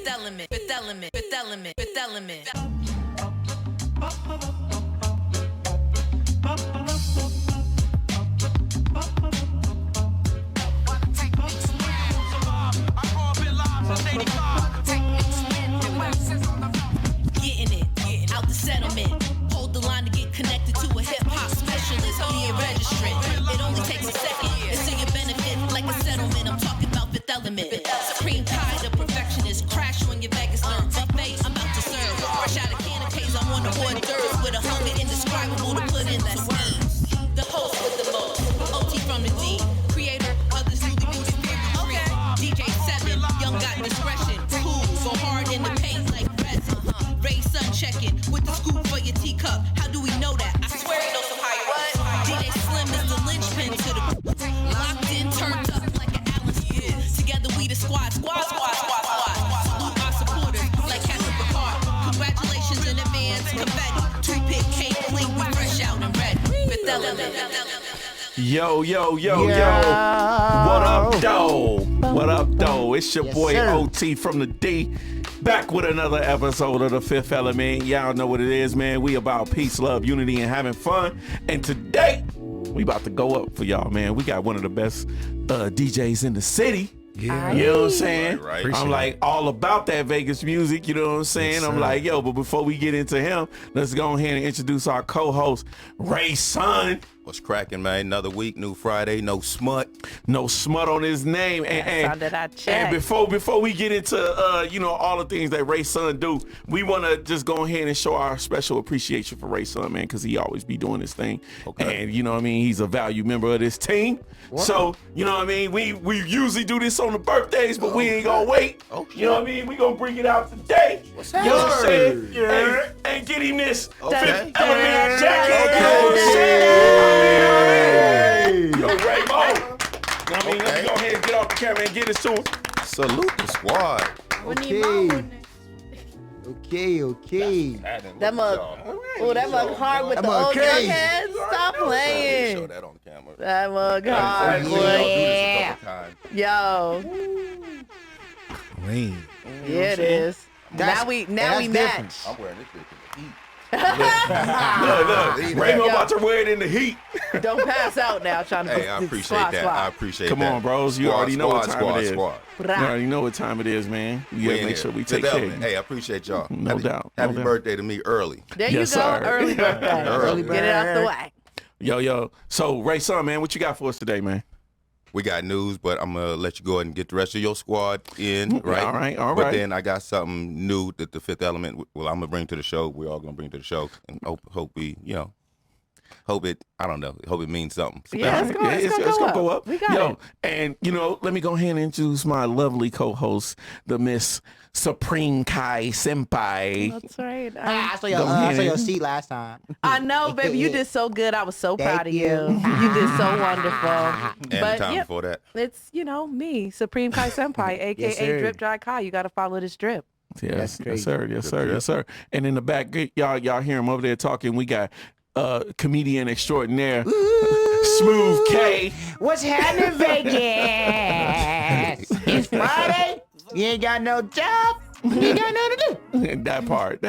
Fifth element, fifth element, fifth element, fifth element. Getting it out the settlement. Hold the line to get connected to a hip-hop specialist. Be registrant. It only takes a second. It's to your benefit like a settlement. I'm talking about fifth element. Supreme kind of perfectionist. Crash on your Vegas nerve. Buffet, I'm about to serve. Fresh out of can of K's, I'm on the hors d'oeuvres with a hunger indescribable to put in that schemes. The host with the most. OT from the D. Creator of this newly booted theory. DJ 7. Young got discretion. Cool. Go hard in the paint like resin. Ray Sun checking with the scoop for your teacup. How do we know that? I swear he knows some higher what? DJ Slim is the linchpin to the locked in, turned up like an Allen screw. Together we the squad. Salute our supporters like Captain Picard. Congratulations in advance, confetti. Toothpick, cake, clean, we fresh out and ready. Fifth element. Yo. What up, though? It's your boy OT from the D. Back with another episode of the Fifth Element. Y'all know what it is, man. We about peace, love, unity, and having fun. And today, we about to go up for y'all, man. We got one of the best DJs in the city. Yeah. You know what I'm saying? Right. I'm like all about that Vegas music, you know what I'm saying? Yes, I'm like, yo, but before we get into him, let's go ahead and introduce our co-host, Ray Sun. What's cracking, man? Another week, new Friday, no smut. No smut on his name. And before we get into all the things that Ray Sun do, we want to just go ahead and show our special appreciation for Ray Sun, man, because he always be doing his thing. Okay. And you know what I mean? He's a valued member of this team. What? So, you know what I mean? We usually do this on the birthdays, but we ain't gonna wait. Okay. You know what I mean? We gonna bring it out today. What's you know what I'm saying? Yeah. And get him this Fifth Element jacket. Yo, Ray Mo. You know what I mean? Let me go ahead and get off the camera and get it to him. Salute the squad. Okay. That mug hard with the old girl head. Stop playing. Show that on camera. That mug hard, boy. Yo. Clean. Yeah, it is. Now we match. I'm wearing this bitch in the heat. Look. Raymond about to wear it in the heat. Don't pass out now trying to. Hey, I appreciate that. I appreciate that. Come on, bros. You already know what time it is. Squad. You already know what time it is, man. We gotta make sure we take care of you. Hey, I appreciate y'all. No doubt. Happy birthday to me early. There you go. Sir. Early birthday. Early. Get it out the way. Yo. So, Ray Sun, man, what you got for us today, man? We got news, but I'm going to let you go ahead and get the rest of your squad in, right? All right. But then I got something new that the Fifth Element, I'm going to bring to the show. We're all going to bring to the show. And hope we, hope it means something. Yeah, it's gonna go up. We got it. And, let me go ahead and introduce my lovely co-host, the Miss Supreme Kai Senpai. That's right. I saw your seat last time. I know, baby. You did so good. I was so proud of you. You did so wonderful. And the time before that. It's, me, Supreme Kai Senpai, a.k.a. Drip Dry Kai. You got to follow this drip. Yes, sir. And in the back, y'all hear him over there talking. We got comedian extraordinaire, Smooth K. What's happening, Vegas? It's Friday. You ain't got no job. You ain't got nothing to do. That part.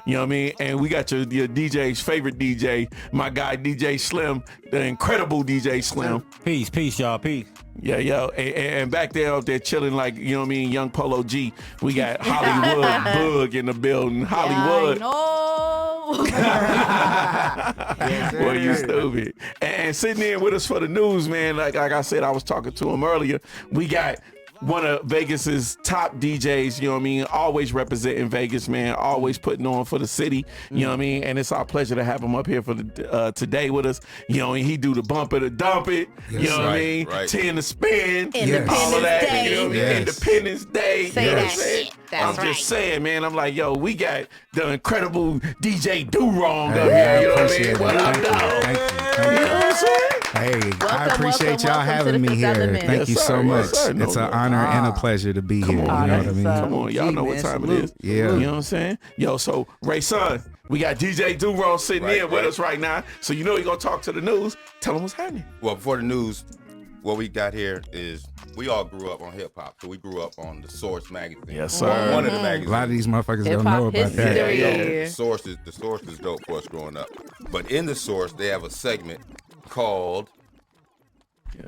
You know what I mean? And we got your DJ's favorite DJ, my guy DJ Slim, the incredible DJ Slim. Peace, y'all. Peace. Yeah, and back there up there chilling like, young Polo G. We got Hollywood Bug in the building. Hollywood. Boy, you stupid. And sitting in with us for the news, man, like I said, I was talking to him earlier. We got one of Vegas's top DJs, always representing Vegas, man, always putting on for the city, you know what I mean? And it's our pleasure to have him up here for the today with us. And he do the bump it or dump it, you know what I mean? Right. 10 to spin, Independence all of that, Day. you know what I mean? Yes. Independence Day. Say you know that what I'm saying? shit. That's I'm right. just saying, man, I'm like, we got the incredible DJ Do-Wrong up here, you know what I mean? What up, dog? Thank you. You know what I'm saying? Hey, I Welcome, appreciate y'all welcome to having the me Fifth here. Element. Thank Yes, you sir. so Yes, much. sir. It's an honor and a pleasure to be here. You know what I mean? Come on, y'all know what time it is. Yeah. You know what I'm saying? Yo, so Ray Sun, we got DJ Do-Wrong sitting in with us right now. So you're going to talk to the news. Tell them what's happening. Well, before the news, what we got here is we all grew up on hip hop, so we grew up on the Source magazine. Yes, sir. One of the magazines. A lot of these motherfuckers don't Hip-hop know about that. history. Yeah. The Source is dope for us growing up. But in the Source, they have a segment called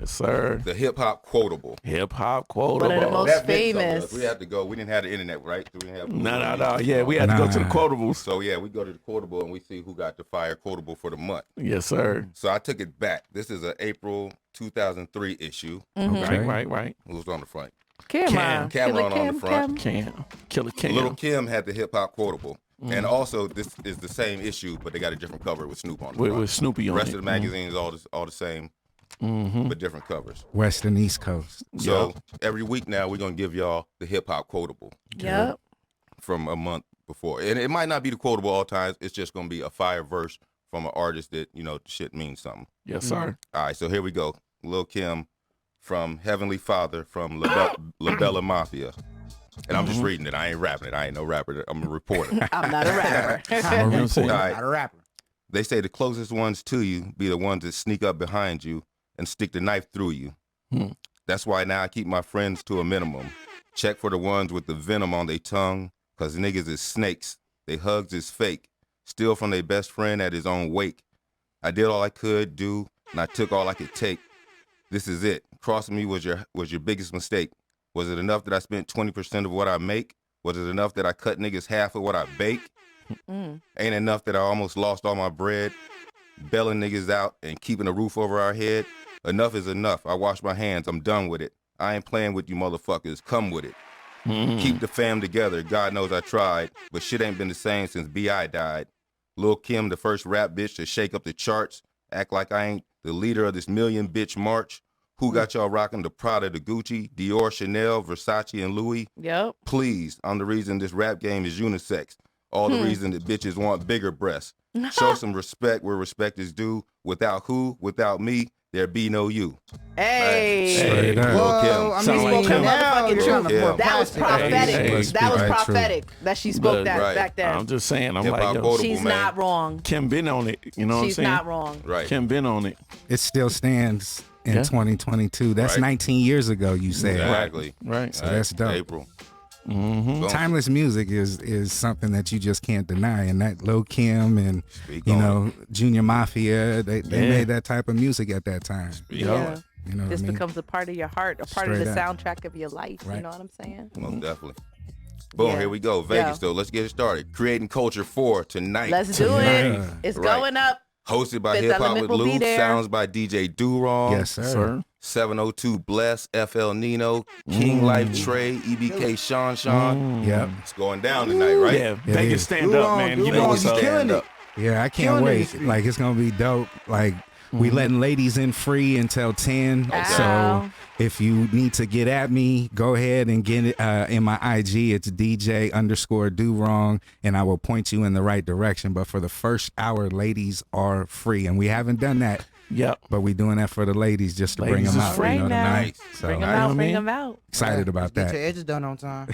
Yes, sir. the Hip Hop Quotable. Hip hop quotable. One of the most That meant something to us. famous. We had to go. We didn't have the internet, right? So we didn't have. No. Yeah, we had to go to the quotables. So yeah, we go to the quotable and we see who got the fire quotable for the month. Yes, sir. So I took it back. This is an April 2003 issue. Okay. Right. Who's on the front? Cameron. Cameron on the front. Killer Cam. Little Kim had the hip hop quotable. And also, this is the same issue, but they got a different cover with Snoop on it. with Snoopy on The rest it. of the magazine is all the same, but different covers. West and East Coast. So every week now, we're going to give y'all the hip hop quotable Yep. from a month before. And it might not be the quotable all times. It's just going to be a fire verse from an artist that, shit means something. Yes, sir. All right, so here we go. Lil Kim from Heavenly Father from La Bella Mafia. And I'm just reading it. I ain't rapping it. I ain't no rapper. I'm a reporter. I'm not a rapper. I'm a reporter, All right. not a rapper. They say the closest ones to you be the ones that sneak up behind you and stick the knife through you. That's why now I keep my friends to a minimum. Check for the ones with the venom on their tongue, cause niggas is snakes. They hugs is fake. Steal from their best friend at his own wake. I did all I could do, and I took all I could take. This is it. Crossing me was your biggest mistake. Was it enough that I spent 20% of what I make? Was it enough that I cut niggas half of what I bake? Ain't enough that I almost lost all my bread? Bailing niggas out and keeping a roof over our head? Enough is enough. I wash my hands. I'm done with it. I ain't playing with you motherfuckers. Come with it. Keep the fam together. God knows I tried, but shit ain't been the same since B.I. died. Lil Kim, the first rap bitch to shake up the charts. Act like I ain't the leader of this million bitch march. Who got y'all rocking the Prada, the Gucci, Dior, Chanel, Versace, and Louis? Yep. Please, I'm the reason this rap game is unisex. All the reason that bitches want bigger breasts. Show some respect where respect is due. Without who? Without me, there be no you. Hey. Straight up. Lil' Kim. Whoa, I Sound mean, like Kim. Motherfucking you're truth. trying to That was prophetic. Hey, That was right, prophetic that she spoke that Right. back then. I'm just saying. I'm Hip-hop like, yo, quotable, She's man. not wrong. Kim been on it. You know what I'm She's saying? not wrong. Right. Kim been on it. It still stands in Yeah. 2022. That's Right. 19 years ago, you said. Exactly. Right. So that's dope. April. Boom. Timeless music is something that you just can't deny, and that Lil Kim and Speak you on know Junior Mafia, they Yeah. made that type of music at that time. Yeah. You know what This I mean? becomes a part of your heart, a part of the Straight up. soundtrack of your life. You Right. know what I'm saying? Most definitely. Boom, Yeah. here we go. Vegas, Yeah. though. Let's get it started. Creating Culture 4 tonight. Let's do it. Tonight. It's Right. going up. Hosted by Fifth Hip Hop Element with will be Lou. there. Sounds by DJ Durong. Yes, sir. Sir. 702 Bless, FL Nino, King Life Trey, EBK Sean. Yep. It's going down tonight, right? Yeah, Yeah, Vegas yeah. stand Dude, up, man. You dude, know you what's up. killing it. Yeah, I can't Killing wait. industry. Like it's gonna be dope. Like we letting ladies in free until 10. Ow. So if you need to get at me, go ahead and get it in my IG. It's DJ_DoWrong, and I will point you in the right direction. But for the first hour, ladies are free, and we haven't done that. Yep. But we doing that for the ladies just to bring Ladies them is out. free. You know Right what I now. mean? Nice. So Bring them know what I out. Bring mean? them out. excited about Get that. your edges done on time.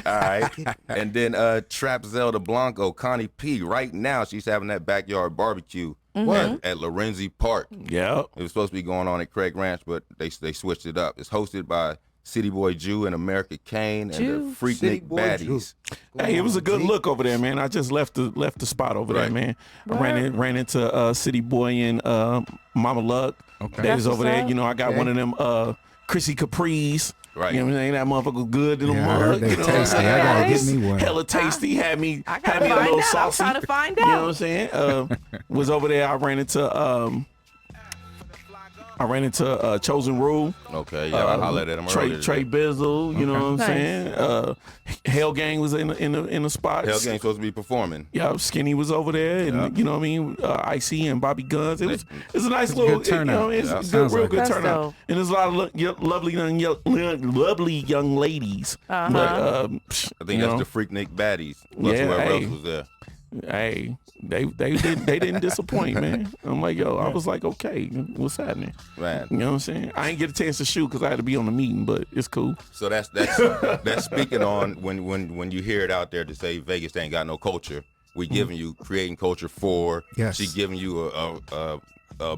All right. And then Trap Zelda Blanco, Connie P. Right now, she's having that backyard barbecue at Lorenzi Park. Yep. It was supposed to be going on at Craig Ranch, but they switched it up. It's hosted by City Boy Jew and America Kane and Jew. the Freaknik City Boy Baddies. Hey, it was a good look over there, man. I just left the spot over there, Right. man. I ran into City Boy and Mama Luck. Okay. They was That's over what's there. up. You know, I got one of them Chrissy Capris. Right. You know what I'm saying? That motherfucker was good in the Yeah, I mug. heard they You know what I'm tasty. saying? I gotta Nice. get me one. Hella tasty. Had me I had gotta me a find little out. saucy. I'm trying to find You know what out. I'm saying? Was over there. I ran into Chosen Rule. Okay, yeah, I hollered at him earlier. Trey Bizzle, you know what I'm Nice. saying? Hell Gang was in the spot. Hell Gang's supposed to be performing. Yeah, Skinny was over there, and you know what I mean. Icy and Bobby Guns. It's a nice little good turnout. You know, it's Yeah, a good, sounds real like good it. That's turnout, dope. and there's a lot of lovely young ladies. Uh-huh. But I think you that's know, the Freaknik Baddies. Plus Yeah, whoever hey. else was there. hey, they didn't disappoint, man. I'm like, yo, I was like, okay, what's happening? Man. You know what I'm saying? I ain't get a chance to shoot because I had to be on the meeting, but it's cool. So that's speaking on when you hear it out there to say Vegas ain't got no culture. We giving you creating culture for. Yes. She giving you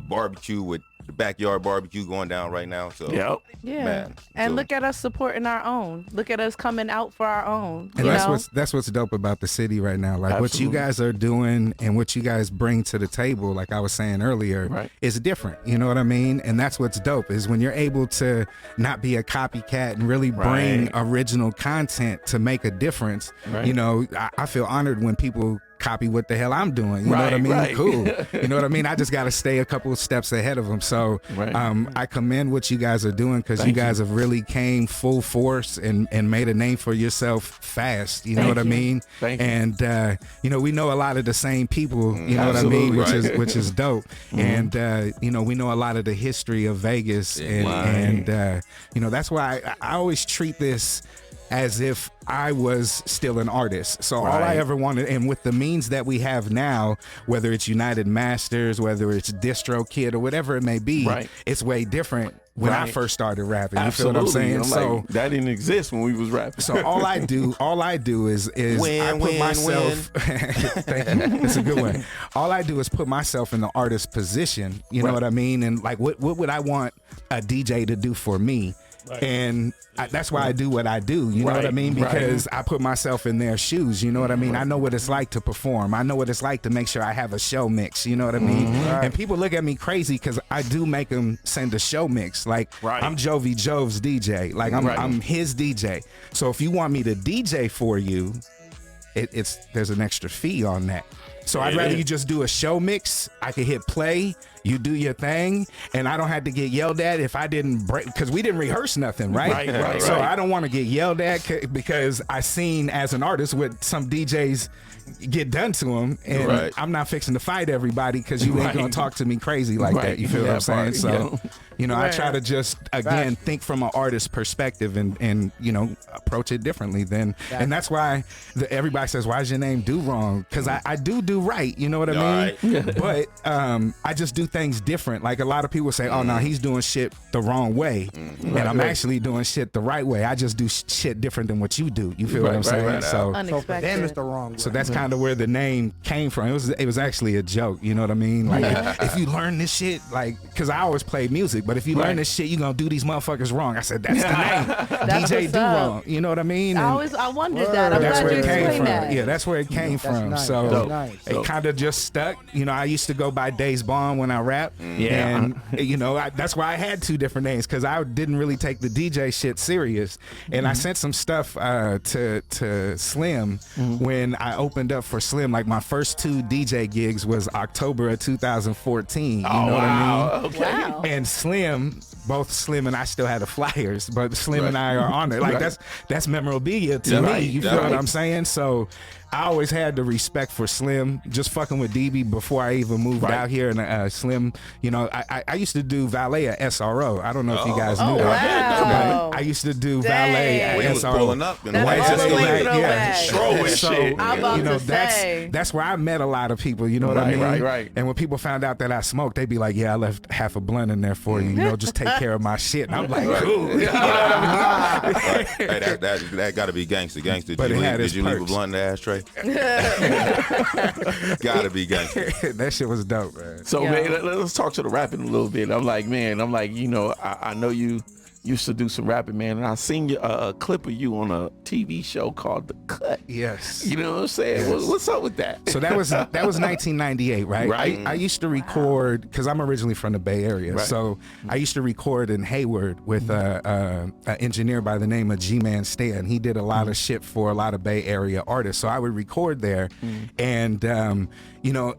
barbecue with the backyard barbecue going down right now. So Yep. Yeah. Man, and so- look at us supporting our own. Look at us coming out for our own. And you that's know? what's dope about the city right now. Like what you Absolutely. guys are doing and what you guys bring to the table, like I was saying earlier, Right. is different. You know what I mean? And that's what's dope is when you're able to not be a copycat and really bring Right. original content to make a difference. Right. You know, I feel honored when people copy what the hell I'm doing. You know what I Right, mean? right. Cool. You know what I mean? I just got to stay a couple of steps ahead of them. So Right. I commend what you guys are doing because you Thank you. guys have really came full force and made a name for yourself fast. You know Thank what I you. mean? Thank you. And you know, we know a lot of the same people. You know what I Absolutely. mean? Right. Which is dope. And you know, we know a lot of the history of Vegas, and you know, that's why I always treat this as if I was still an artist. So all I Right. ever wanted, and with the means that we have now, whether it's United Masters, whether it's DistroKid or whatever it may be, Right. it's way different when I Right. first started rapping. You Absolutely. feel what I'm saying? I'm So like, that didn't exist when we was rapping. so all I do is Win, I put win, myself. Thank you. It's a good one. All I do is put myself in the artist position. You know Right. what I mean? And like, what would I want a DJ to do for me? And that's why I do what I do. You know what I Right, mean? right. Because I put myself in their shoes. You know what I mean? I know what it's like to perform. I know what it's like to make sure I have a show mix. You know what I mean? And people look at me crazy because I do make them send a show mix. Like Right. I'm Jovi Jove's DJ. Like Right. I'm his DJ. So if you want me to DJ for you, there's an extra fee on that. So I'd rather you just do a show mix. I could hit play, you do your thing, and I don't have to get yelled at if I didn't break, because we didn't rehearse nothing, right? Right, So right. I don't want to get yelled at because I seen as an artist what some DJs get done to them, and Right. I'm not fixing to fight everybody because you ain't Right. gonna talk to me crazy like Right. that. You feel what Yeah, I'm saying? part- So, yeah. you know, I try Right. to just again think from an artist perspective and you know approach it differently. And that's why everybody says, "Why is your name Do Wrong?" Because I do right. You know what I mean? Right. But I just do things different. Like a lot of people say, "Oh no, he's doing shit the wrong way," and I'm actually doing shit the right way. I just do shit different than what you do. You feel what Right, I'm right, saying? right. So. So for Unexpected. them, it's the wrong way. So that's kind of where the name came from. It was actually a joke, you know what I mean? Like if you learn this shit, like, because I always played music, but if you learn Right. this shit, you gonna do these motherfuckers wrong. I said that's the name, That's DJ what's Do up. Wrong. You know what I mean? I And wondered that. I'm that's glad where you it came explained from. that. Yeah, that's where it came That's from. nice. So That's nice. it kind of just stuck. You know, I used to go by Days Bond when I rap, Yeah. and you know that's why I had two different names because I didn't really take the DJ shit serious. And I sent some stuff to Slim when I opened up for Slim. Like my first two DJ gigs was October of 2014. You know what I mean? Okay. Wow. And Slim, both Slim and I still had the flyers, but Slim and I are on it. Like Right. that's memorabilia to Yeah, me. right. You Yeah, feel right. what I'm saying? So I always had the respect for Slim, just fucking with DB before I even moved Right. out here. And Slim, you know, I used to do valet at SRO. I don't know if you guys knew Oh, that. wow. I used to do Dang. valet at We was SRO. pulling up in the That's white all the system. way throwback. Throwing So, shit. I'm about you know, to say. that's where I met a lot of people. You know what I Right, mean? right. And when people found out that I smoked, they'd be like, "Yeah, I left half a blunt in there for you. You know, just take care of my shit." And I'm like, "Cool." Hey, that got to be gangster. Did But you it had leave, its did you leave a perks. blunt in the ashtray? Got to be gangster. That shit was dope, man. So Yeah. man, let's talk to the rapping a little bit. I'm like, you know, I know you used to do some rapping, man, and I seen you, a clip of you on a TV show called The Cut. Yes. You know what I'm saying? What's up with that? So that was 1998, right? Right. I used to record because I'm originally from the Bay Area. Right. So I used to record in Hayward with an engineer by the name of G-Man Stan. He did a lot of shit for a lot of Bay Area artists. So I would record there, and you know.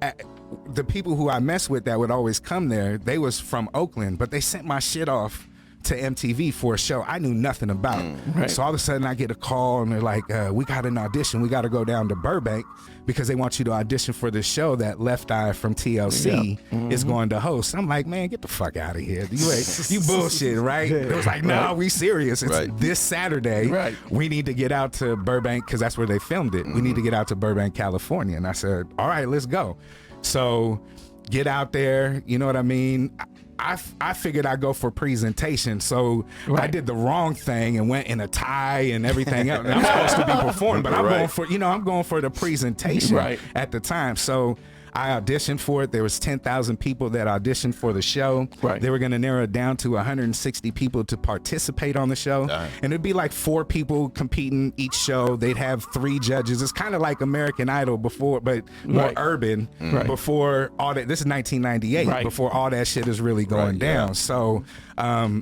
The people who I messed with that would always come there, they was from Oakland, but they sent my shit off to MTV for a show I knew nothing about. Right. So all of a sudden I get a call and they're like, we got an audition. We got to go down to Burbank because they want you to audition for this show that Left Eye from TLC is going to host. I'm like, man, get the fuck out of here. You bullshit, right? It was like, no, we serious. It's Right. this Saturday. Right. We need to get out to Burbank because that's where they filmed it. We need to get out to Burbank, California. And I said, all right, let's go. So get out there, you know what I mean? I figured I'd go for presentation, so I Right. did the wrong thing and went in a tie and everything else. And I'm supposed to be performing, but I'm Right. going for the presentation Right. at the time. So I auditioned for it. There was 10,000 people that auditioned for the show. Right. They were going to narrow it down to 160 people to participate on the show. And it'd be like 4 people competing each show. They'd have 3 judges. It's kind of like American Idol before, but more urban before all that. This is 1998, before all that shit is really going down. So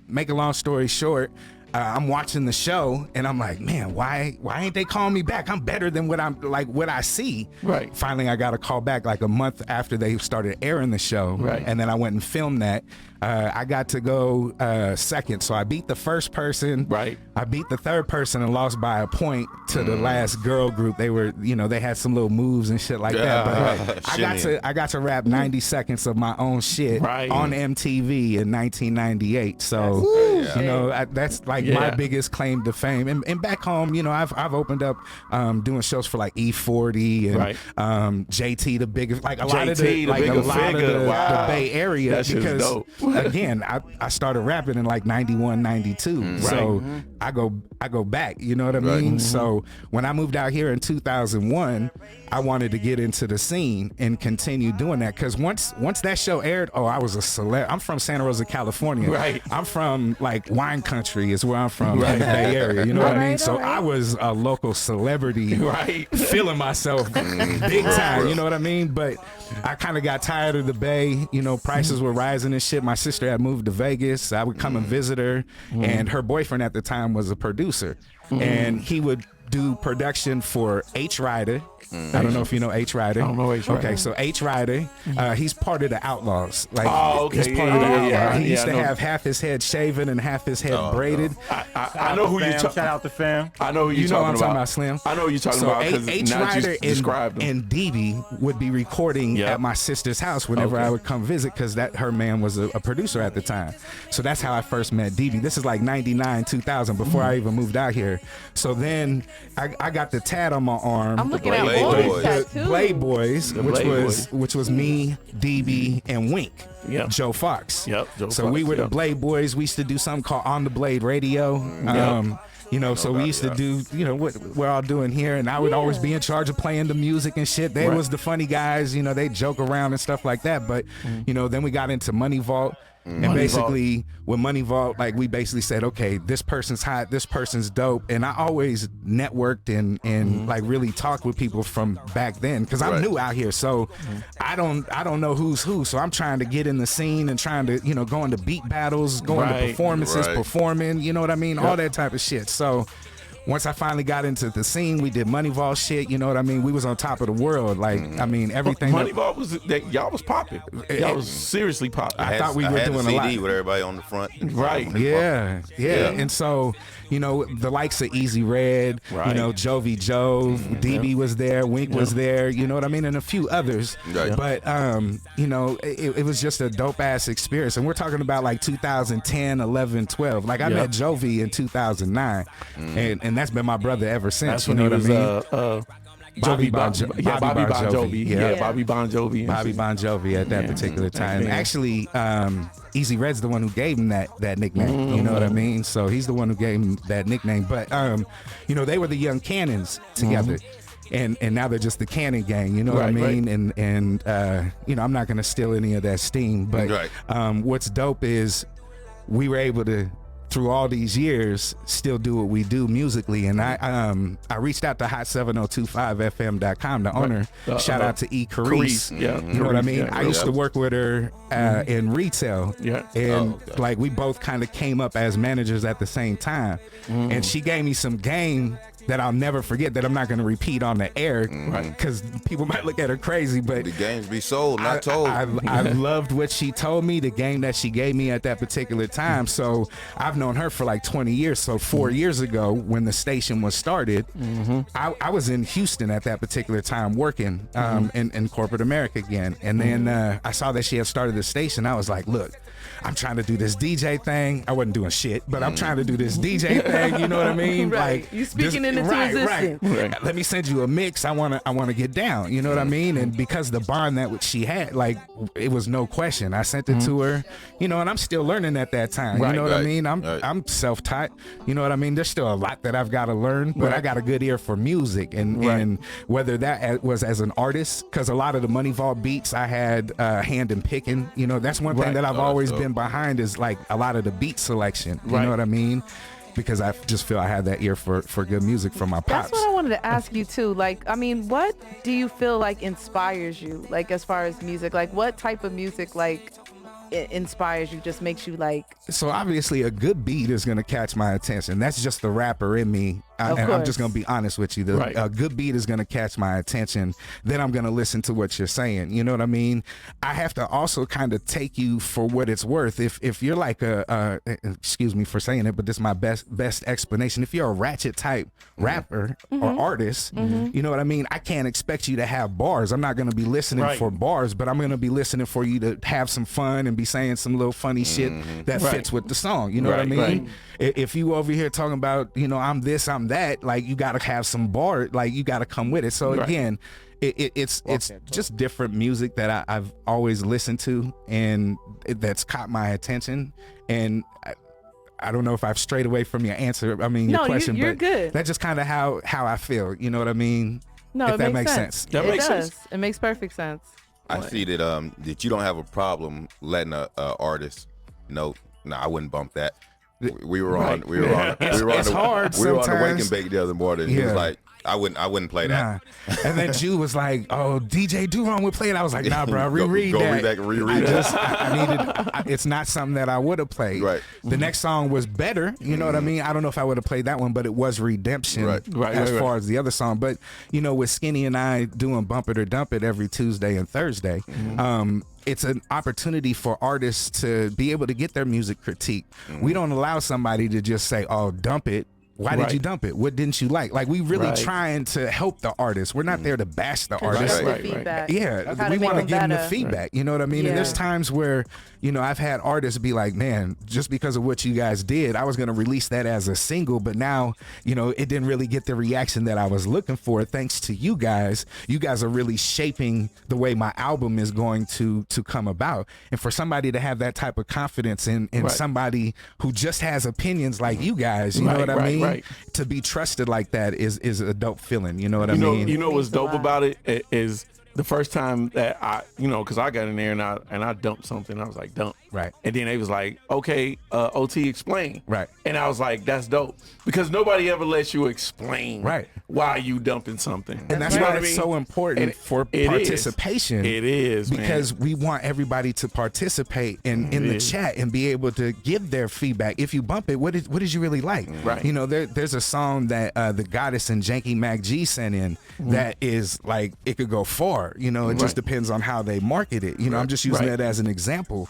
make a long story short, I'm watching the show and I'm like, man, why ain't they calling me back? I'm better than what I see. Right. Finally, I got a call back like a month after they started airing the show. Right. And then I went and filmed that. I got to go second. So I beat the first person. Right. I beat the third person and lost by a point to the last girl group. They were, they had some little moves and shit like that. But I got to rap 90 seconds of my own shit on MTV in 1998. So, that's like my biggest claim to fame. And back home, I've opened up doing shows for like E40 and JT the biggest, like a lot of the Bay Area, because again, I started rapping in like 91, 92. So I go back, you know what I mean? So when I moved out here in 2001, I wanted to get into the scene and continue doing that, because once that show aired, I was a celeb. I'm from Santa Rosa, California. Right. I'm from like wine country is where I'm from in the Bay Area. You know what I mean? So I was a local celebrity, feeling myself big time. You know what I mean? But I kind of got tired of the Bay. Prices were rising and shit. My sister had moved to Vegas. I would come and visit her, and her boyfriend at the time was a producer, and he would do production for H. Rider. I don't know if you know H. Rider. I don't know H. Rider. Okay, so H. Rider, he's part of the Outlaws. Like, he's part of the Outlaws. He used to have half his head shaven and half his head braided. I know who you talking. Shout out to fam. I know who you talking about. I'm talking about, Slim. I know who you talking about, because H. now Rider you described him. and DB would be recording at my sister's house whenever I would come visit, because her man was a producer at the time. So that's how I first met DB. This is like 99, 2000, before I even moved out here. So then I got the tat on my arm. I'm looking at boys tattoo. Blade Boys, which was me, DB, and Wink. Joe Fox. Joe so Fox, we were the Blade Boys. We used to do something called On the Blade Radio. So we used to do, what we're all doing here, and I would always be in charge of playing the music and shit. They was the funny guys, they joke around and stuff like that. But, then we got into Money Vault. And basically with Money Vault, like, we basically said, okay, this person's hot, this person's dope. And I always networked and like really talked with people from back then, because I'm new out here. So I don't know who's who. So I'm trying to get in the scene and trying to, go into beat battles, going to performances, performing, you know what I mean? All that type of shit. So once I finally got into the scene, we did Money Vault shit. You know what I mean? We was on top of the world. Like, I mean, everything. Money Vault was y'all was popping. Y'all was seriously popping. I thought we were doing a lot with everybody on the front. Right. Yeah. And so, the likes of Easy Red, Jovi Jove, DB was there, Wink was there, you know what I mean, and a few others. Right. But it was just a dope ass experience. And we're talking about like 2010, 11, 12. Like, I met Jovi in 2009, and that's been my brother ever since. That's when he was Bobby Bon Jovi. Bobby Bon Jovi. Bobby Bon Jovi at that particular time. Actually, Easy Red's the one who gave him that nickname. You know what I mean? So he's the one who gave him that nickname. But they were the Young Cannons together. And now they're just the Cannon Gang, you know what I mean? And I'm not gonna steal any of that steam, but what's dope is we were able to, through all these years, still do what we do musically. And I reached out to hot7025fm.com, the owner. Shout out to E. Carice. You know what I mean? I used to work with her in retail. And like, we both kind of came up as managers at the same time. And she gave me some game that I'll never forget, that I'm not going to repeat on the air, because people might look at her crazy, but the games be sold, not told. I loved what she told me, the game that she gave me at that particular time. So I've known her for like 20 years. So 4 years ago, when the station was started, I was in Houston at that particular time working in corporate America again. And then I saw that she had started the station. I was like, look, I'm trying to do this DJ thing. I wasn't doing shit, but I'm trying to do this DJ thing. You know what I mean? Like, you speaking it into existence. Right. Let me send you a mix. I wanna get down. You know what I mean? And because the bond that she had, like, it was no question. I sent it to her, you know, and I'm still learning at that time. You know what I mean? I'm self-taught. You know what I mean? There's still a lot that I've got to learn, but I got a good ear for music, and whether that was as an artist, because a lot of the Money Vault beats I had hand in picking. You know, that's one thing that I've always been behind is like a lot of the beat selection. You know what I mean? Because I just feel I have that ear for good music from my pops. That's what I wanted to ask you too. Like, I mean, what do you feel like inspires you? Like, as far as music, like what type of music like inspires you, just makes you like? So obviously a good beat is going to catch my attention. That's just the rapper in me. And I'm just going to be honest with you. A good beat is going to catch my attention. Then I'm going to listen to what you're saying. You know what I mean? I have to also kind of take you for what it's worth. If you're like excuse me for saying it, but this is my best explanation. If you're a ratchet type rapper or artist, you know what I mean? I can't expect you to have bars. I'm not going to be listening for bars, but I'm going to be listening for you to have some fun and be saying some little funny shit that fits with the song. You know what I mean? If you over here talking about, you know, I'm this, I'm that, like, you got to have some bar, like, you got to come with it. So again, it's just different music that I've always listened to, and that's caught my attention. And I don't know if I've strayed away from your answer. I mean, your question, you're but good. That's just kind of how I feel. You know what I mean? No, if that makes sense. That makes sense. It makes perfect sense. I see that you don't have a problem letting a artist know. No, I wouldn't bump that. We were on the Wake and Bake the other morning. He was like, I wouldn't play that. And then Jew was like, "Oh, DJ Durong would play it." I was like, "Nah, bro, reread that." Go read back and reread that. I needed. It's not something that I would have played. Right. The next song was better. You know what I mean? I don't know if I would have played that one, but it was Redemption as far as the other song. But you know, with Skinny and I doing Bump It or Dump It every Tuesday and Thursday, it's an opportunity for artists to be able to get their music critiqued. We don't allow somebody to just say, "Oh, dump it." Why did you dump it? What didn't you like? Like, we really trying to help the artist. We're not there to bash the artist. Yeah, we want to give them the feedback. You know what I mean? And there's times where, you know, I've had artists be like, "Man, just because of what you guys did, I was going to release that as a single, but now, you know, it didn't really get the reaction that I was looking for. Thanks to you guys. You guys are really shaping the way my album is going to come about." And for somebody to have that type of confidence in somebody who just has opinions like you guys, you know what I mean? To be trusted like that is a dope feeling. You know what I mean? You know what's dope about it is the first time that I, you know, because I got in there and I dumped something. I was like, dump. Right. And then they was like, okay, OT, explain. Right. And I was like, that's dope. Because nobody ever lets you explain why you dumping something. And that's why it's so important for participation. It is, because we want everybody to participate in the chat and be able to give their feedback. If you bump it, what did you really like? Right. You know, there's a song that the Goddess and Janky Mac G sent in that is like, it could go far. You know, it just depends on how they market it. You know, I'm just using that as an example.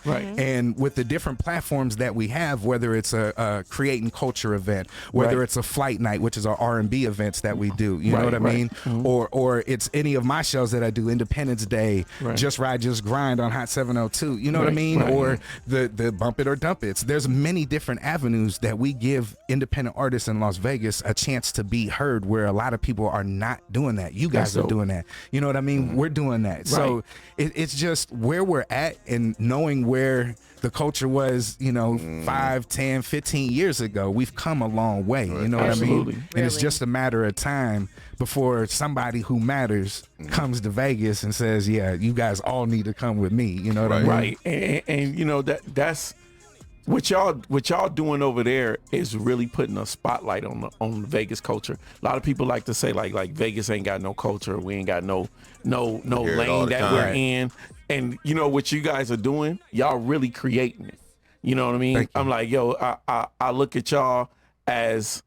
And with the different platforms that we have, whether it's a creating culture event, whether it's a flight night, which is our R&B events that we do, you know what I mean? Or it's any of my shows that I do, Independence Day, Just Ride, Just Grind on Hot 702, you know what I mean? Or the Bump It or Dump It. There's many different avenues that we give independent artists in Las Vegas a chance to be heard, where a lot of people are not doing that. You guys are doing that. You know what I mean? We're doing that. So it's just where we're at, and knowing where the culture was, you know, 5, 10, 15 years ago. We've come a long way. You know what I mean? And it's just a matter of time before somebody who matters comes to Vegas and says, "Yeah, you guys all need to come with me." You know what I mean? Right. And you know, that's what y'all doing over there is really putting a spotlight on the Vegas culture. A lot of people like to say like Vegas ain't got no culture. We ain't got no lane that we're in. And you know what you guys are doing? Y'all really creating it. You know what I mean? I'm like, yo, I look at y'all as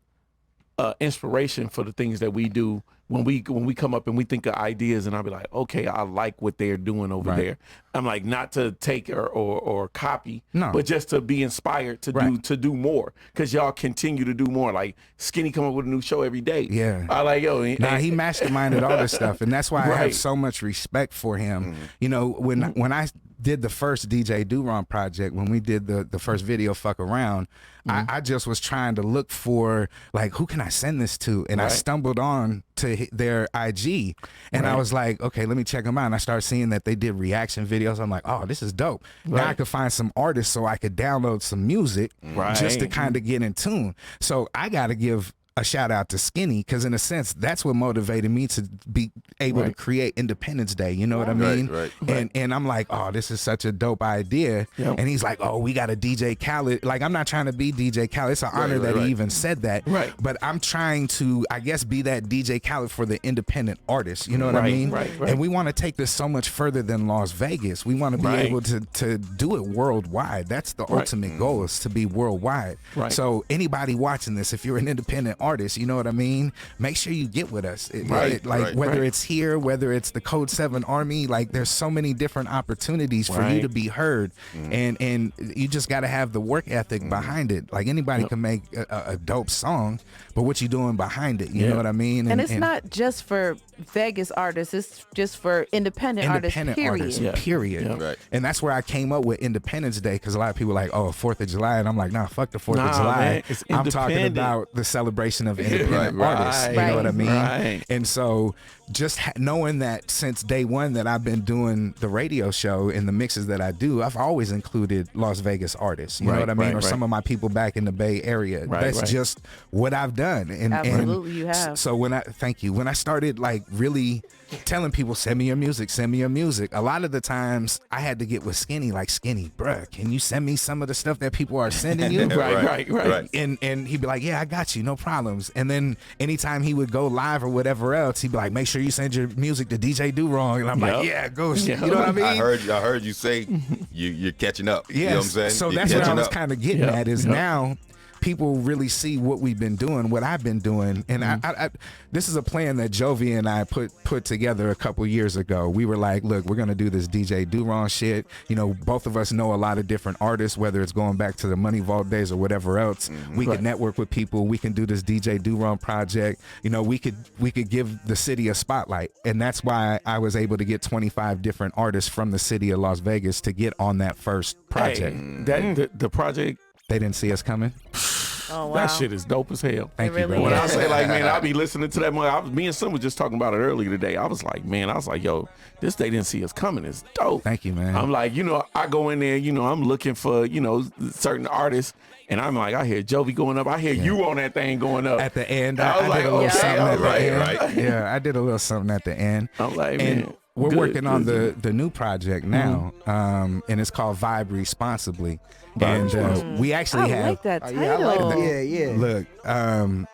inspiration for the things that we do when we come up and we think of ideas, and I'll be like, okay, I like what they're doing over there. I'm like, not to take or copy, but just to be inspired to do more, because y'all continue to do more. Like Skinny come up with a new show every day. Yeah, I like, yo. He masterminded all this stuff, and that's why I have so much respect for him. You know, when I did the first DJ Do-Wrong project, when we did the first video, Fuck Around, I just was trying to look for, like, who can I send this to? And I stumbled on to their IG, and I was like, okay, let me check them out. And I started seeing that they did reaction videos. I'm like, oh, this is dope. Now I could find some artists so I could download some music just to kind of get in tune. So I got to give a shout out to Skinny, because in a sense that's what motivated me to be able to create Independence Day, you know what I mean? And I'm like, oh, this is such a dope idea. And he's like, oh, we got a DJ Khaled. Like, I'm not trying to be DJ Khaled. It's an honor that he even said that. But I'm trying to, I guess, be that DJ Khaled for the independent artists, you know what I mean? And we want to take this so much further than Las Vegas. We want to be able to do it worldwide. That's the ultimate goal, is to be worldwide. So anybody watching this, if you're an independent artist, you know what I mean, make sure you get with us. Whether it's here, whether it's the Code 7 Army, like, there's so many different opportunities for you to be heard. And you just got to have the work ethic behind it. Like, anybody can make a dope song, but what you doing behind it, you know what I mean? And it's not just for Vegas artists, it's just for independent artists, period. And that's where I came up with Independence Day, because a lot of people are like, oh, 4th of July, and I'm like, nah, fuck the 4th of July. Man, I'm talking about the celebration of independent artists, you know what I mean? And so just knowing that since day one that I've been doing the radio show and the mixes that I do, I've always included Las Vegas artists, you know what I mean? Or some of my people back in the Bay Area. That's just what I've done. And absolutely, you have. So when I started, like, really telling people, send me your music, a lot of the times I had to get with Skinny, like, Skinny, bruh, can you send me some of the stuff that people are sending you? And he'd be like, yeah, I got you, no problems. And then anytime he would go live or whatever else, he'd be like, make sure you send your music to DJ Do-Wrong. And I'm like, yeah, go. You know what I mean? I heard you say you're catching up. Yes. You know what I'm saying? So that's what I was kind of getting at, is now people really see what we've been doing, what I've been doing. And I this is a plan that Jovi and I put together a couple years ago. We were like, look, we're going to do this DJ Do-Wrong shit. You know, both of us know a lot of different artists, whether it's going back to the Money Vault days or whatever else. We can network with people. We can do this DJ Do-Wrong project. You know, we could give the city a spotlight. And that's why I was able to get 25 different artists from the city of Las Vegas to get on that first project. The project, they didn't see us coming. Oh, wow. That shit is dope as hell. Thank you, really bro. When I say, like, man, I'll be listening to that. Me and Son was just talking about it earlier today. I was like, yo, this They Didn't See Us Coming is dope. Thank you, man. I'm like, you know, I go in there, you know, I'm looking for, you know, certain artists, and I'm like, I hear Jovi going up. I hear you on that thing going up. At the end, I was I like, did a little okay, something at the end. right. Yeah, I did a little something at the end. I'm like, and man. we're good, working on good. the new project now, and it's called Vibe Responsibly. And we actually I have. like that title. Yeah, I like that. Yeah. Look,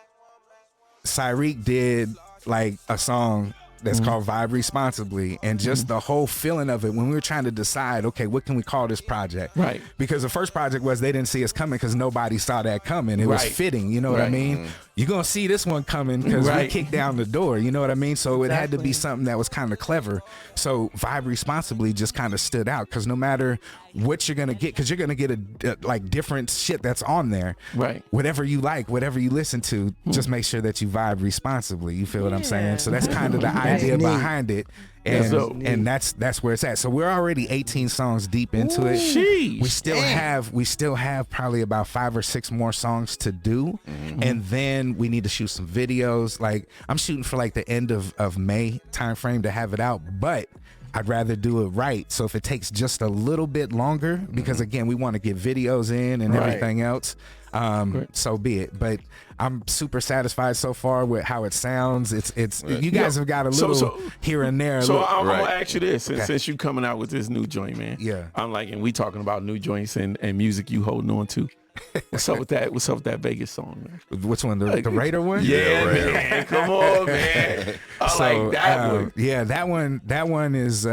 Cyreek did, like, a song that's called Vibe Responsibly, and just the whole feeling of it when we were trying to decide, okay, what can we call this project? Right. Because the first project was They Didn't See Us Coming, because nobody saw that coming. It was fitting, you know what I mean? You're going to see this one coming because we kicked down the door, you know what I mean? So it had to be something that was kind of clever. So Vibe Responsibly just kind of stood out, because no matter what you're going to get, because you're going to get a like different shit that's on there. Right. Whatever you like, whatever you listen to, just make sure that you vibe responsibly. You feel what I'm saying? So that's kind of the idea behind it. And that's where it's at. So we're already 18 songs deep into it. Sheesh. We still have probably about 5 or 6 more songs to do. And then we need to shoot some videos. Like, I'm shooting for like the end of May timeframe to have it out, but I'd rather do it right. So if it takes just a little bit longer, because again, we want to get videos in and everything else, so be it. But I'm super satisfied so far with how it sounds. It's you guys have got a little here and there. So I'm gonna ask you this, since you coming out with this new joint, man. Yeah. I'm like, and we talking about new joints and music you holding on to. What's up with that? What's up with that Vegas song, man? Which one? The Raider one? Yeah, man. Come on, man. I like that one. Yeah, that one is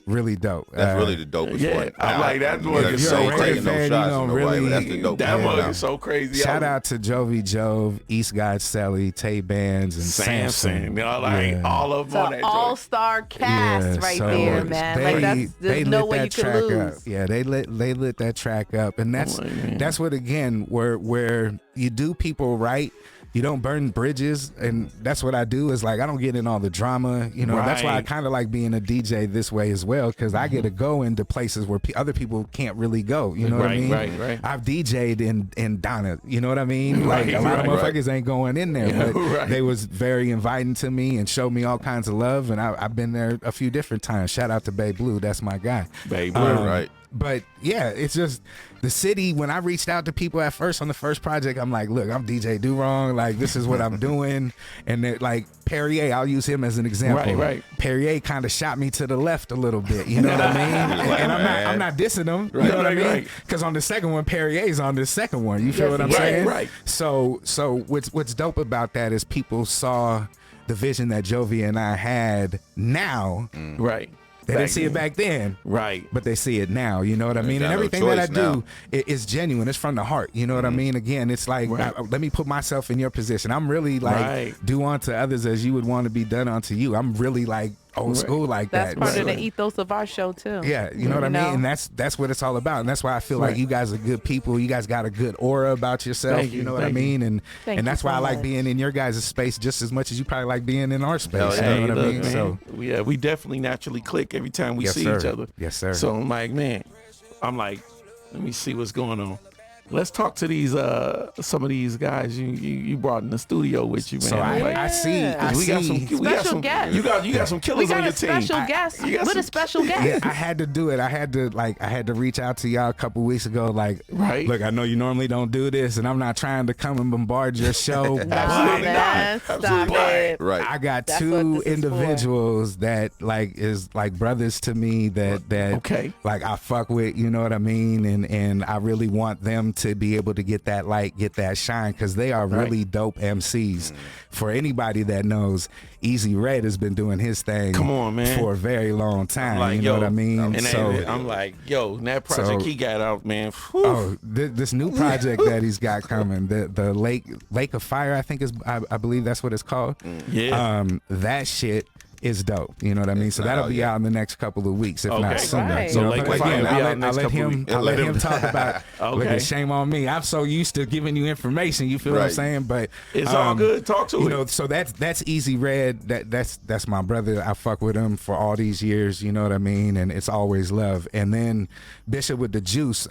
really dope. That's really the dopest one. I like that one. If you're a Raider fan, you know, really, that's the dope that one. one is so crazy. Shout out to Jovi Jove, East God Selly, Tay Bands, and Samson. You know, like all of them on that It's an all-star cast right there, man. There's no way you could lose. up. Yeah, they lit that track up, and that's what, again, where you do people right, you don't burn bridges, and that's what I do. Is like I don't get in all the drama, you know. That's why I kind of like being a DJ this way as well, because I get to go into places where other people can't really go. You know what I mean? Right. I've DJ'd in Donna. You know what I mean? Like a lot of motherfuckers ain't going in there, but they was very inviting to me and showed me all kinds of love, and I've been there a few different times. Shout out to Babe Blue, that's my guy. Babe Blue, right? But yeah, it's just the city. When I reached out to people at first on the first project, I'm like, look, I'm DJ Do Wrong. Like, this is what I'm doing. And like Perrier, I'll use him as an example. Right. Perrier kind of shot me to the left a little bit. You know what I mean? And I'm not dissing him. You know what I mean? Because on the second one, Perrier's on the second one. You feel what I'm saying? Right. So what's dope about that is people saw the vision that Jovi and I had now. Right. They didn't see it back then, but they see it now. You know what I mean? And everything that I do is genuine. It's from the heart. You know what I mean? Again, it's like let me put myself in your position. I'm really like do unto others as you would want to be done unto you. I'm really like old school like that's that. That's part of the ethos of our show too. Yeah, you know what I mean? And that's what it's all about. And that's why I feel like you guys are good people. You guys got a good aura about yourself. You know what I mean? And that's why I like being in your guys' space just as much as you probably like being in our space. You know what I mean? Man. So we definitely naturally click every time we see each other. Yes, sir. So I'm like, let me see what's going on. Let's talk to these some of these guys you brought in the studio with you, man. So I see. We got some guests. You got some killers on your team. We got a special guest with a special guest. Yeah, I had to do it. I had to reach out to y'all a couple weeks ago. Like, look, I know you normally don't do this, and I'm not trying to come and bombard your show. Absolutely not. Stop it. Right. I got two individuals that like is like brothers to me that like I fuck with. You know what I mean? And I really want them to be able to get that light, get that shine, because they are really dope MCs. For anybody that knows, Easy Red has been doing his thing for a very long time. Like, you know what I mean? And so I'm like, that project he got out, man. Whew. Oh, this new project that he's got coming, the Lake of Fire, I think is, I believe that's what it's called. Yeah. That shit is dope. You know what I mean? So that'll be out in the next couple of weeks, if not sooner. Right. So I'll let him talk about. Look, shame on me. I'm so used to giving you information. You feel what I'm saying? But it's all good. Talk to you know, so that's Easy Red. That's my brother. I fuck with him for all these years. You know what I mean? And it's always love. And then Bishop with the Juice.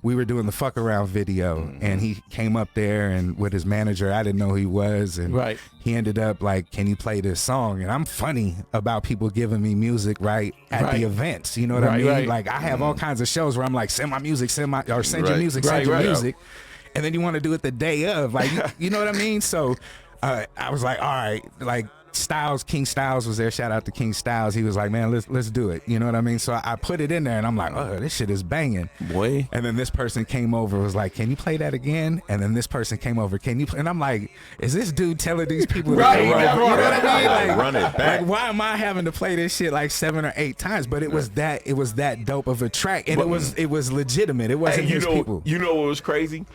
We were doing the fuck around video, and he came up there and with his manager. I didn't know who he was, and he ended up like, "Can you play this song?" And I'm funny about people giving me music at the events. You know what I mean? Like I have all kinds of shows where I'm like, send my music, send your music, send your music. And then you want to do it the day of, like, you know what I mean? So I was like, all right, like King Styles was there. Shout out to King Styles. He was like, man, let's do it. You know what I mean? So I put it in there and I'm like, oh, this shit is banging. Boy. And then this person came over, was like, can you play that again? And then this person came over, can you play? And I'm like, is this dude telling these people to come over? You know what I mean? Like, run it back. Like, why am I having to play this shit like 7 or 8 times? But it was that dope of a track. And it was legitimate. It wasn't his people. You know what was crazy?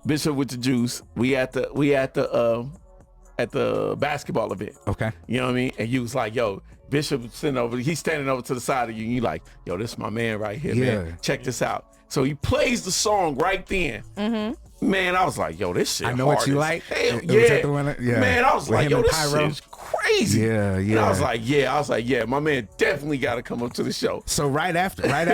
Bishop with the Juice. We at the basketball event. Okay. You know what I mean? And you was like, yo, Bishop sitting over, he's standing over to the side of you, and you like, yo, this is my man right here, man. Check this out. So he plays the song right then. Man, I was like, yo, this shit I know hard what you as like. hell. Yeah. Man, I was like, yo, this shit is crazy. Yeah. And I was like, yeah, my man definitely got to come up to the show. So right after I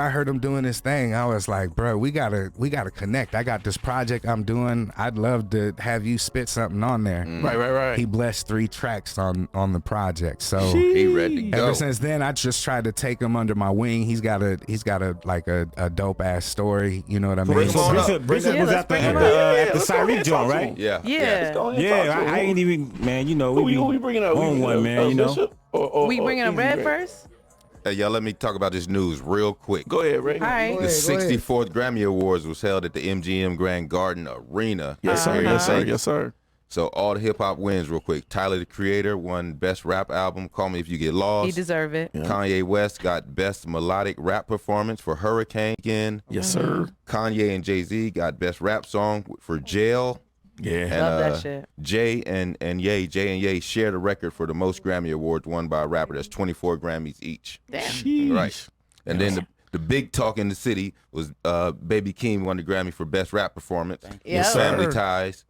heard him doing this thing, I was like, bro, we gotta connect. I got this project I'm doing. I'd love to have you spit something on there. Right. He blessed 3 tracks on the project. So he ready to go. Ever since then, I just tried to take him under my wing. He's got a dope ass story. You know what I mean? Bishop was at the Syreek joint, right? Yeah. I ain't even, man. You know, who we bringing up? On one, man. You know, Bishop we bringing up Red first. Hey, y'all, let me talk about this news real quick. Go ahead, Ray. All right. The 64th Grammy Awards was held at the MGM Grand Garden Arena. Yes, sir. So all the hip hop wins real quick. Tyler, the Creator, won Best Rap Album, Call Me If You Get Lost. He deserve it. Yeah. Kanye West got Best Melodic Rap Performance for Hurricane again. Yes, sir. Kanye and Jay-Z got Best Rap Song for Jail. Yeah. And, love that shit. Jay and Ye share the record for the most Grammy Awards won by a rapper. That's 24 Grammys each. Damn. Sheesh. Right. And then The big talk in the city was Baby Keem won the Grammy for Best Rap Performance. Yes, Family sir. Ties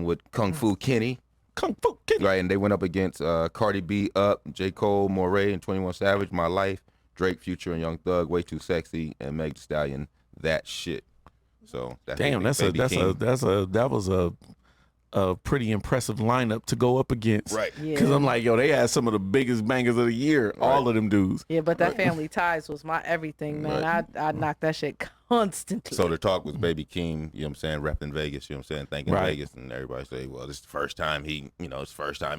with Kung Fu Kenny. Right, and they went up against Cardi B, Up, J. Cole, Moray, and 21 Savage, My Life, Drake, Future, and Young Thug, Way Too Sexy, and Meg Thee Stallion, That Shit. So that's that was a pretty impressive lineup to go up against. Right. Because I'm like, yo, they had some of the biggest bangers of the year. Right. All of them dudes. Yeah, but that Family Ties was my everything, man. Right. I knocked that shit constantly. So the talk was Baby Keem, you know what I'm saying, repping Vegas, you know what I'm saying, thanking Vegas, and everybody say, well, this is the first time he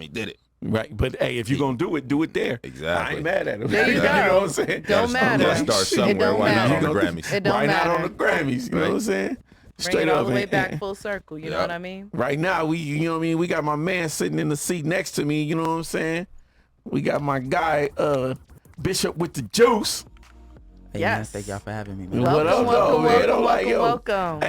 did it. Right, but hey, if you're gonna do it there. Exactly. I ain't mad at him. There you go. You know what I'm saying? Don't matter. Gotta start somewhere. Why not on the Grammys? It don't Why matter. not on the Grammys? You know what I'm saying? Bring it all the way back full circle. You know what I mean? Right now, you know what I mean? We got my man sitting in the seat next to me. You know what I'm saying? We got my guy, Bishop with the juice. Hey, Yes. man, thank y'all for having me, man. What up, though, man? I'm like, yo. Welcome.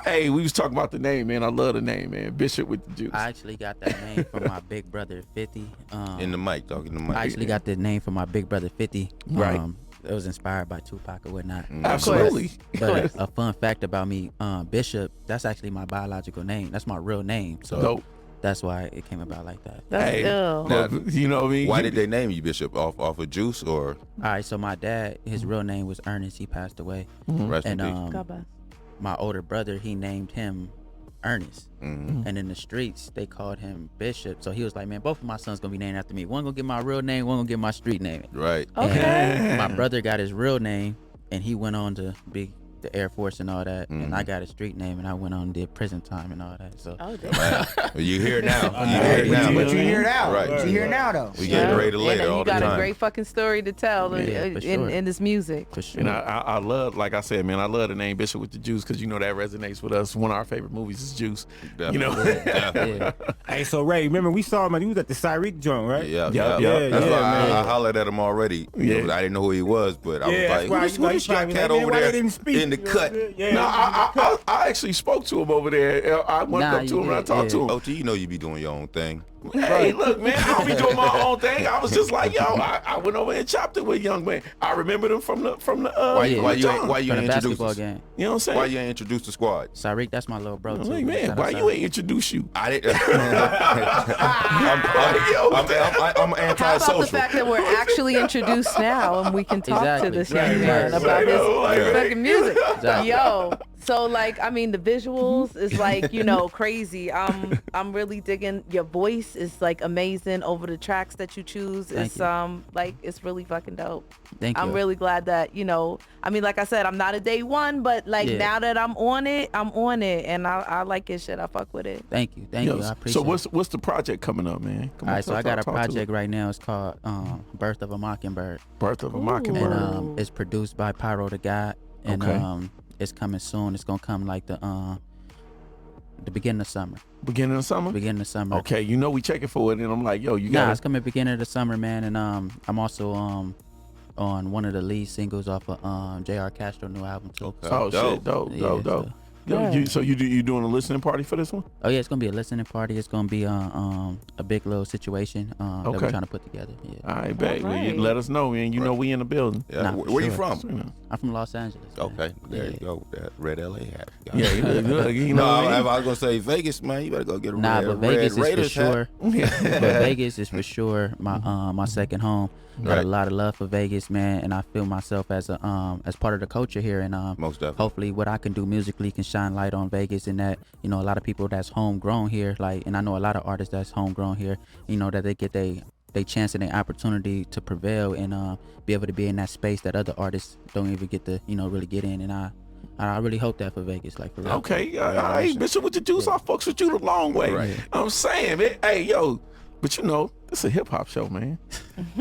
Hey, we was talking about the name, man. I love the name, man. Bishop with the juice. I actually got that name from my big brother 50. In the mic, talking the mic. I actually got the name from my big brother 50. Right. It was inspired by Tupac or whatnot. Absolutely. But a fun fact about me, Bishop, that's actually my biological name. That's my real name. So Dope. that's why it came about like that. That's ill. Now, you know what I mean? Why did they name you Bishop? Off of Juice or? All right, so my dad, his real name was Ernest. He passed away. Rest in And peace. God bless. my older brother, he named him Ernest. Mm-hmm. And in the streets, they called him Bishop. So he was like, man, both of my sons gonna be named after me. One gonna get my real name, one gonna get my street name. Right. Okay. And my brother got his real name, and he went on to be the Air Force and all that. And I got a street name, and I went on and did prison time and all that. So Oh, damn. Well, you hear now. You hear now. But you hear now. Right. But you hear now, though. We get rated later And all you the got time. a great fucking story to tell Yeah, for sure. in this music. for sure. And I love, like I said, man, I love the name Bishop with the Juice because you know that resonates with us. One of our favorite movies is Juice. You know, Yeah. Hey, so Ray, remember we saw him? He was at the Cyric joint, right? Yeah. Yeah. That's why man. I hollered at him already. You know, I didn't know who he was, but I was like, who this young cat over there in the cut? no, I actually spoke to him over there. I went up to him and I talked to him. OT, you know you be doing your own thing. Hey, look, man, I don't be doing my own thing. I was just like, yo, I went over and chopped it with young man. I remembered him from the Why you ain't From introduce basketball us? game. You know what I'm saying? Why you ain't introduce the squad? Cyric, that's my little bro too. Like, man, Shout why out you Cyric. ain't introduce you? I didn't. I'm How about the antisocial. fact that we're actually introduced now and we can talk to Exactly. this young man about his fucking music? Exactly. Yo, so like, I mean, the visuals is like, you know, crazy. I'm really digging your voice is like amazing over the tracks that you choose. Thank It's you. like it's really fucking dope. Thank you. I'm really glad that, you know, I mean, like I said, I'm not a day one, but like Yeah. now that I'm on it, and I like his shit. I fuck with it. Thank you. Thank Yo, you. I appreciate so it. what's the project coming up, man? Come All on, right, so I got a talk to project us. right now. It's called Birth of a Mockingbird. Birth of a Ooh. Mockingbird. And it's produced by Pyro the God. And Okay. it's coming soon. It's gonna come like the beginning of summer. Beginning of summer? Beginning of summer. Okay, you know we checking for it, and I'm like, yo, you Nah, got it's coming beginning of the summer, man. And I'm also on one of the lead singles off of J.R. Castro new album too. Oh shit, dope, Yeah, dope. so- Yo, so you doing a listening party for this one? Oh yeah, it's gonna be a listening party. It's gonna be a big little situation that Okay. we're trying to put together. Yeah. All right, babe. Well, you right. let us know, man. You know we in the building. Yeah. Nah, for Where you sure. from? I'm from Los Angeles. Man. Okay, there Yeah. you go. That red LA hat. Yeah, you look, you know No, what I mean? I was gonna say Vegas, man. You better go get a Nah, red, but Vegas red is Raiders for sure. hat. But Vegas is for sure my second home. Got Right. a lot of love for Vegas, man, and I feel myself as a as part of the culture here, and Most definitely. hopefully what I can do musically can shine light on Vegas, and that, you know, a lot of people that's homegrown here, like, and I know a lot of artists that's homegrown here, you know, that they get they chance and their opportunity to prevail and be able to be in that space that other artists don't even get to, you know, really get in, and I really hope that for Vegas, like, for real. Okay, all right, Bishop with the juice. I fucks with you the long way. Right. I'm saying, man, hey, yo, but you know, it's a hip hop show, man.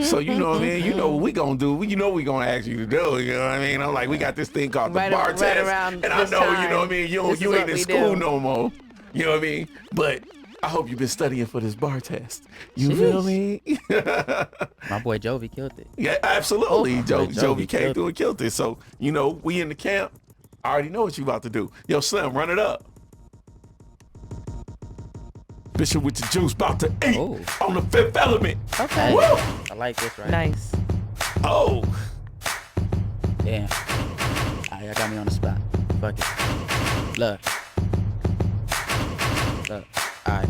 So you know what I mean? You know what we gonna do. You know we gonna ask you to do. You know what I mean? I'm like, we got this thing called the Right bar ar- right test, around and I this know, you know what I time, mean? this is You ain't what in we school do. no more. You know what I mean? But I hope you've been studying for this bar test. You feel me? My boy Jovi killed it. Yeah, absolutely. Oh, Jovi came killed through and killed it. So, you know, we in the camp. I already know what you about to do. Yo, Slim, run it up. Bishop with the juice about to eat Oh. on the Fifth Element. Okay. Woo! I like this right Nice. Oh. Damn. Alright, y'all got me on the spot. Fuck it. Look. Alright.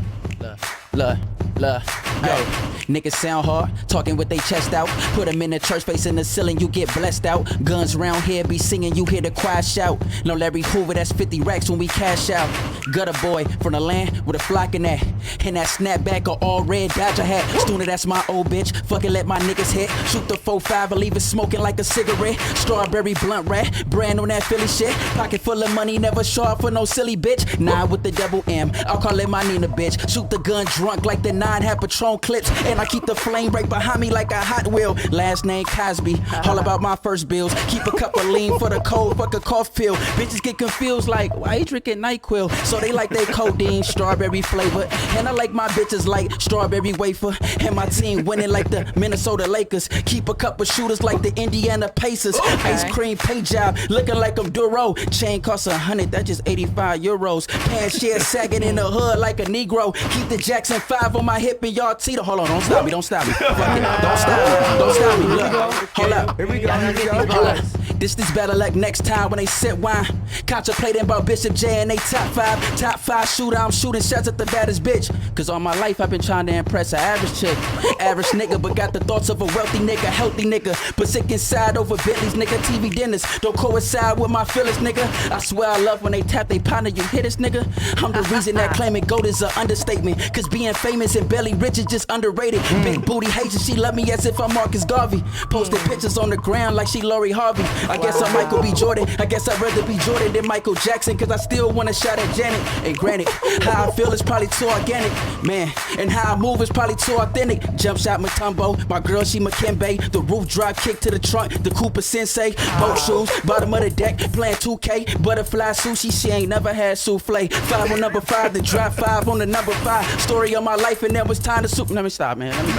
Look. Hey, niggas sound hard, talking with they chest out. Put them in the church facing the ceiling, you get blessed out. Guns round here be singing, you hear the choir shout. No Larry Hoover, that's 50 racks when we cash out. Gutter boy from the land with a flock in that. And that snapback or all red Dodger hat. Stooner, that's my old bitch. Fucking let my niggas hit. Shoot the 4-5 or leave it smoking like a cigarette. Strawberry blunt rat, brand on that Philly shit. Pocket full of money, never short for no silly bitch. 9 with the double M, I'll call it my Nina bitch. Shoot the gun drunk like the 9 had Patron clips. And I keep the flame right behind me like a Hot Wheel. Last name Cosby, all about my first bills. Keep a cup of lean for the cold, fuck a cough pill. Bitches get confused like, why you drinking NyQuil? So they like they codeine, strawberry flavor. And I like my bitches like strawberry wafer. And my team winning like the Minnesota Lakers. Keep a couple shooters like the Indiana Pacers. Ice cream paint job, looking like I'm Duro. Chain costs 100, that's just 85 euros. Pants share sagging in the hood like a Negro. Keep the Jackson 5 on my hip and y'all Tito. Hold on, don't stop me. Fuck it, don't stop me. Look, hold up. Here we go. This better luck next time when they sip wine. Contemplating about Bishop J and they top 5 shooter. I'm shooting shots at the baddest bitch. Cause all my life I've been trying to impress an average chick. Average nigga, but got the thoughts of a wealthy nigga, healthy nigga. But sick inside over Bentley's, nigga. TV dinners don't coincide with my feelings, nigga. I swear I love when they tap they partner, you hit this nigga. I'm the reason that claiming gold is an understatement. Cause being famous and barely rich is just underrated. Big booty hates she love me as if I'm Marcus Garvey. Posted pictures on the ground like she Lori Harvey. I guess I'm Michael B. Jordan. I guess I'd rather be Jordan than Michael Jackson. Cause I still want a shot at Janet. And granted, how I feel is probably too organic. Man, and how I move is probably too authentic. Jump shot Matumbo. My girl, she McKinbey. The roof drop kick to the trunk. The Cooper Sensei. Boat shoes. Bottom of the deck. Playing 2K. Butterfly sushi. She ain't never had souffle. 5 on number 5. Then drop 5 on the number 5. Story of my life and then was time to soup. Let me stop, man. Let me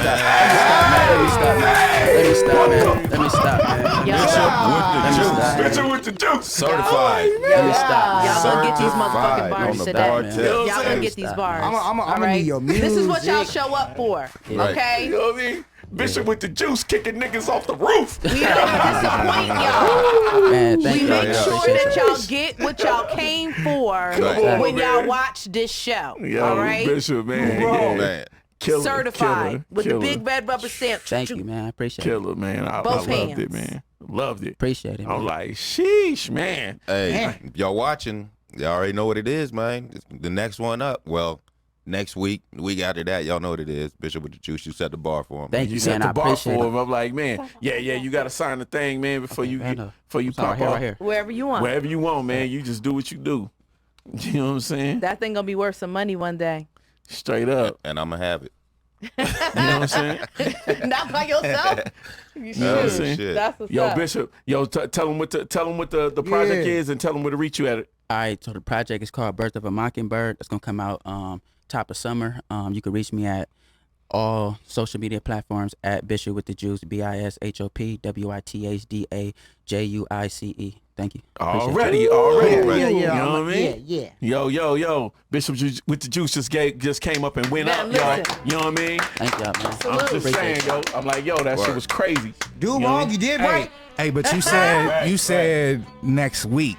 stop, man. Bishop with the juice. Certified. Let me stop. Y'all gonna get these motherfucking bars today. Y'all Y'all gonna get these bars. I'm gonna need your music. This is what y'all show up for, okay? You know what I mean? Bishop with the juice kicking niggas off the roof. We don't disappoint y'all. Man, thank We you. make sure that y'all get what y'all came for on, when y'all man. watch this show. Yo, All right? Bishop, man. Oh, Yeah. man. Killer, Certified killer, with killer. the big red rubber stamp. Thank you, man. I appreciate it. Killer, man. I Both loved hands. it, man. Loved it. Appreciate it, man. I'm like, sheesh, man. Hey, if y'all watching, y'all already know what it is, man. It's the next one up. Well, next week, the week after that, y'all know what it is. Bishop with the juice. You set the bar for him. Thank You you, set man. the I bar appreciate for it. him. I'm like, man, yeah, you got to sign the thing, man, before you I know. pop Right off. here. Wherever you want. Wherever you want, man. You just do what you do. You know what I'm saying? That thing gonna be worth some money one day. Straight up. And I'm going to have it. You know what I'm saying? Not by yourself. You You know what I'm should. saying? shit. That's what's Yo, up. Bishop, tell them what the project is and tell them where to reach you at it. All right, so the project is called Birth of a Mockingbird. It's gonna come out top of summer. You can reach me at all social media platforms at Bishop with the Juice, BISHOP WITHDAJUICE. Thank you. Already. Yeah, You know what I mean? Yeah. Yo. Bishop with the juice just came up and went Man, up, y'all. listen. You know what I mean? Thank y'all, man. I'm just Appreciate saying, it. yo. I'm like, yo, that shit was crazy. Do You know what I wrong, mean? you did right. Hey, but you said next week.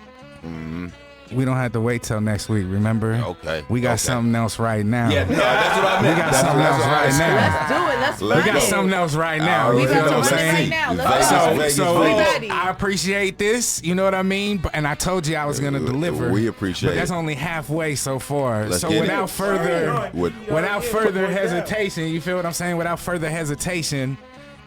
We don't have to wait till next week. Remember? Okay. We got Okay. something else right now. Yeah, no, that's what I meant. We got something else right now. Let's do it. Let's We run got it. something else right now. We You feel about to what I'm run it right saying? now. Vegas, Let's go. Vegas, So We ready. I appreciate this. You know what I mean? And I told you I was gonna deliver. We appreciate But that's it. only halfway so far. Let's So get it. without further With- hesitation, you feel what I'm saying? Without further hesitation,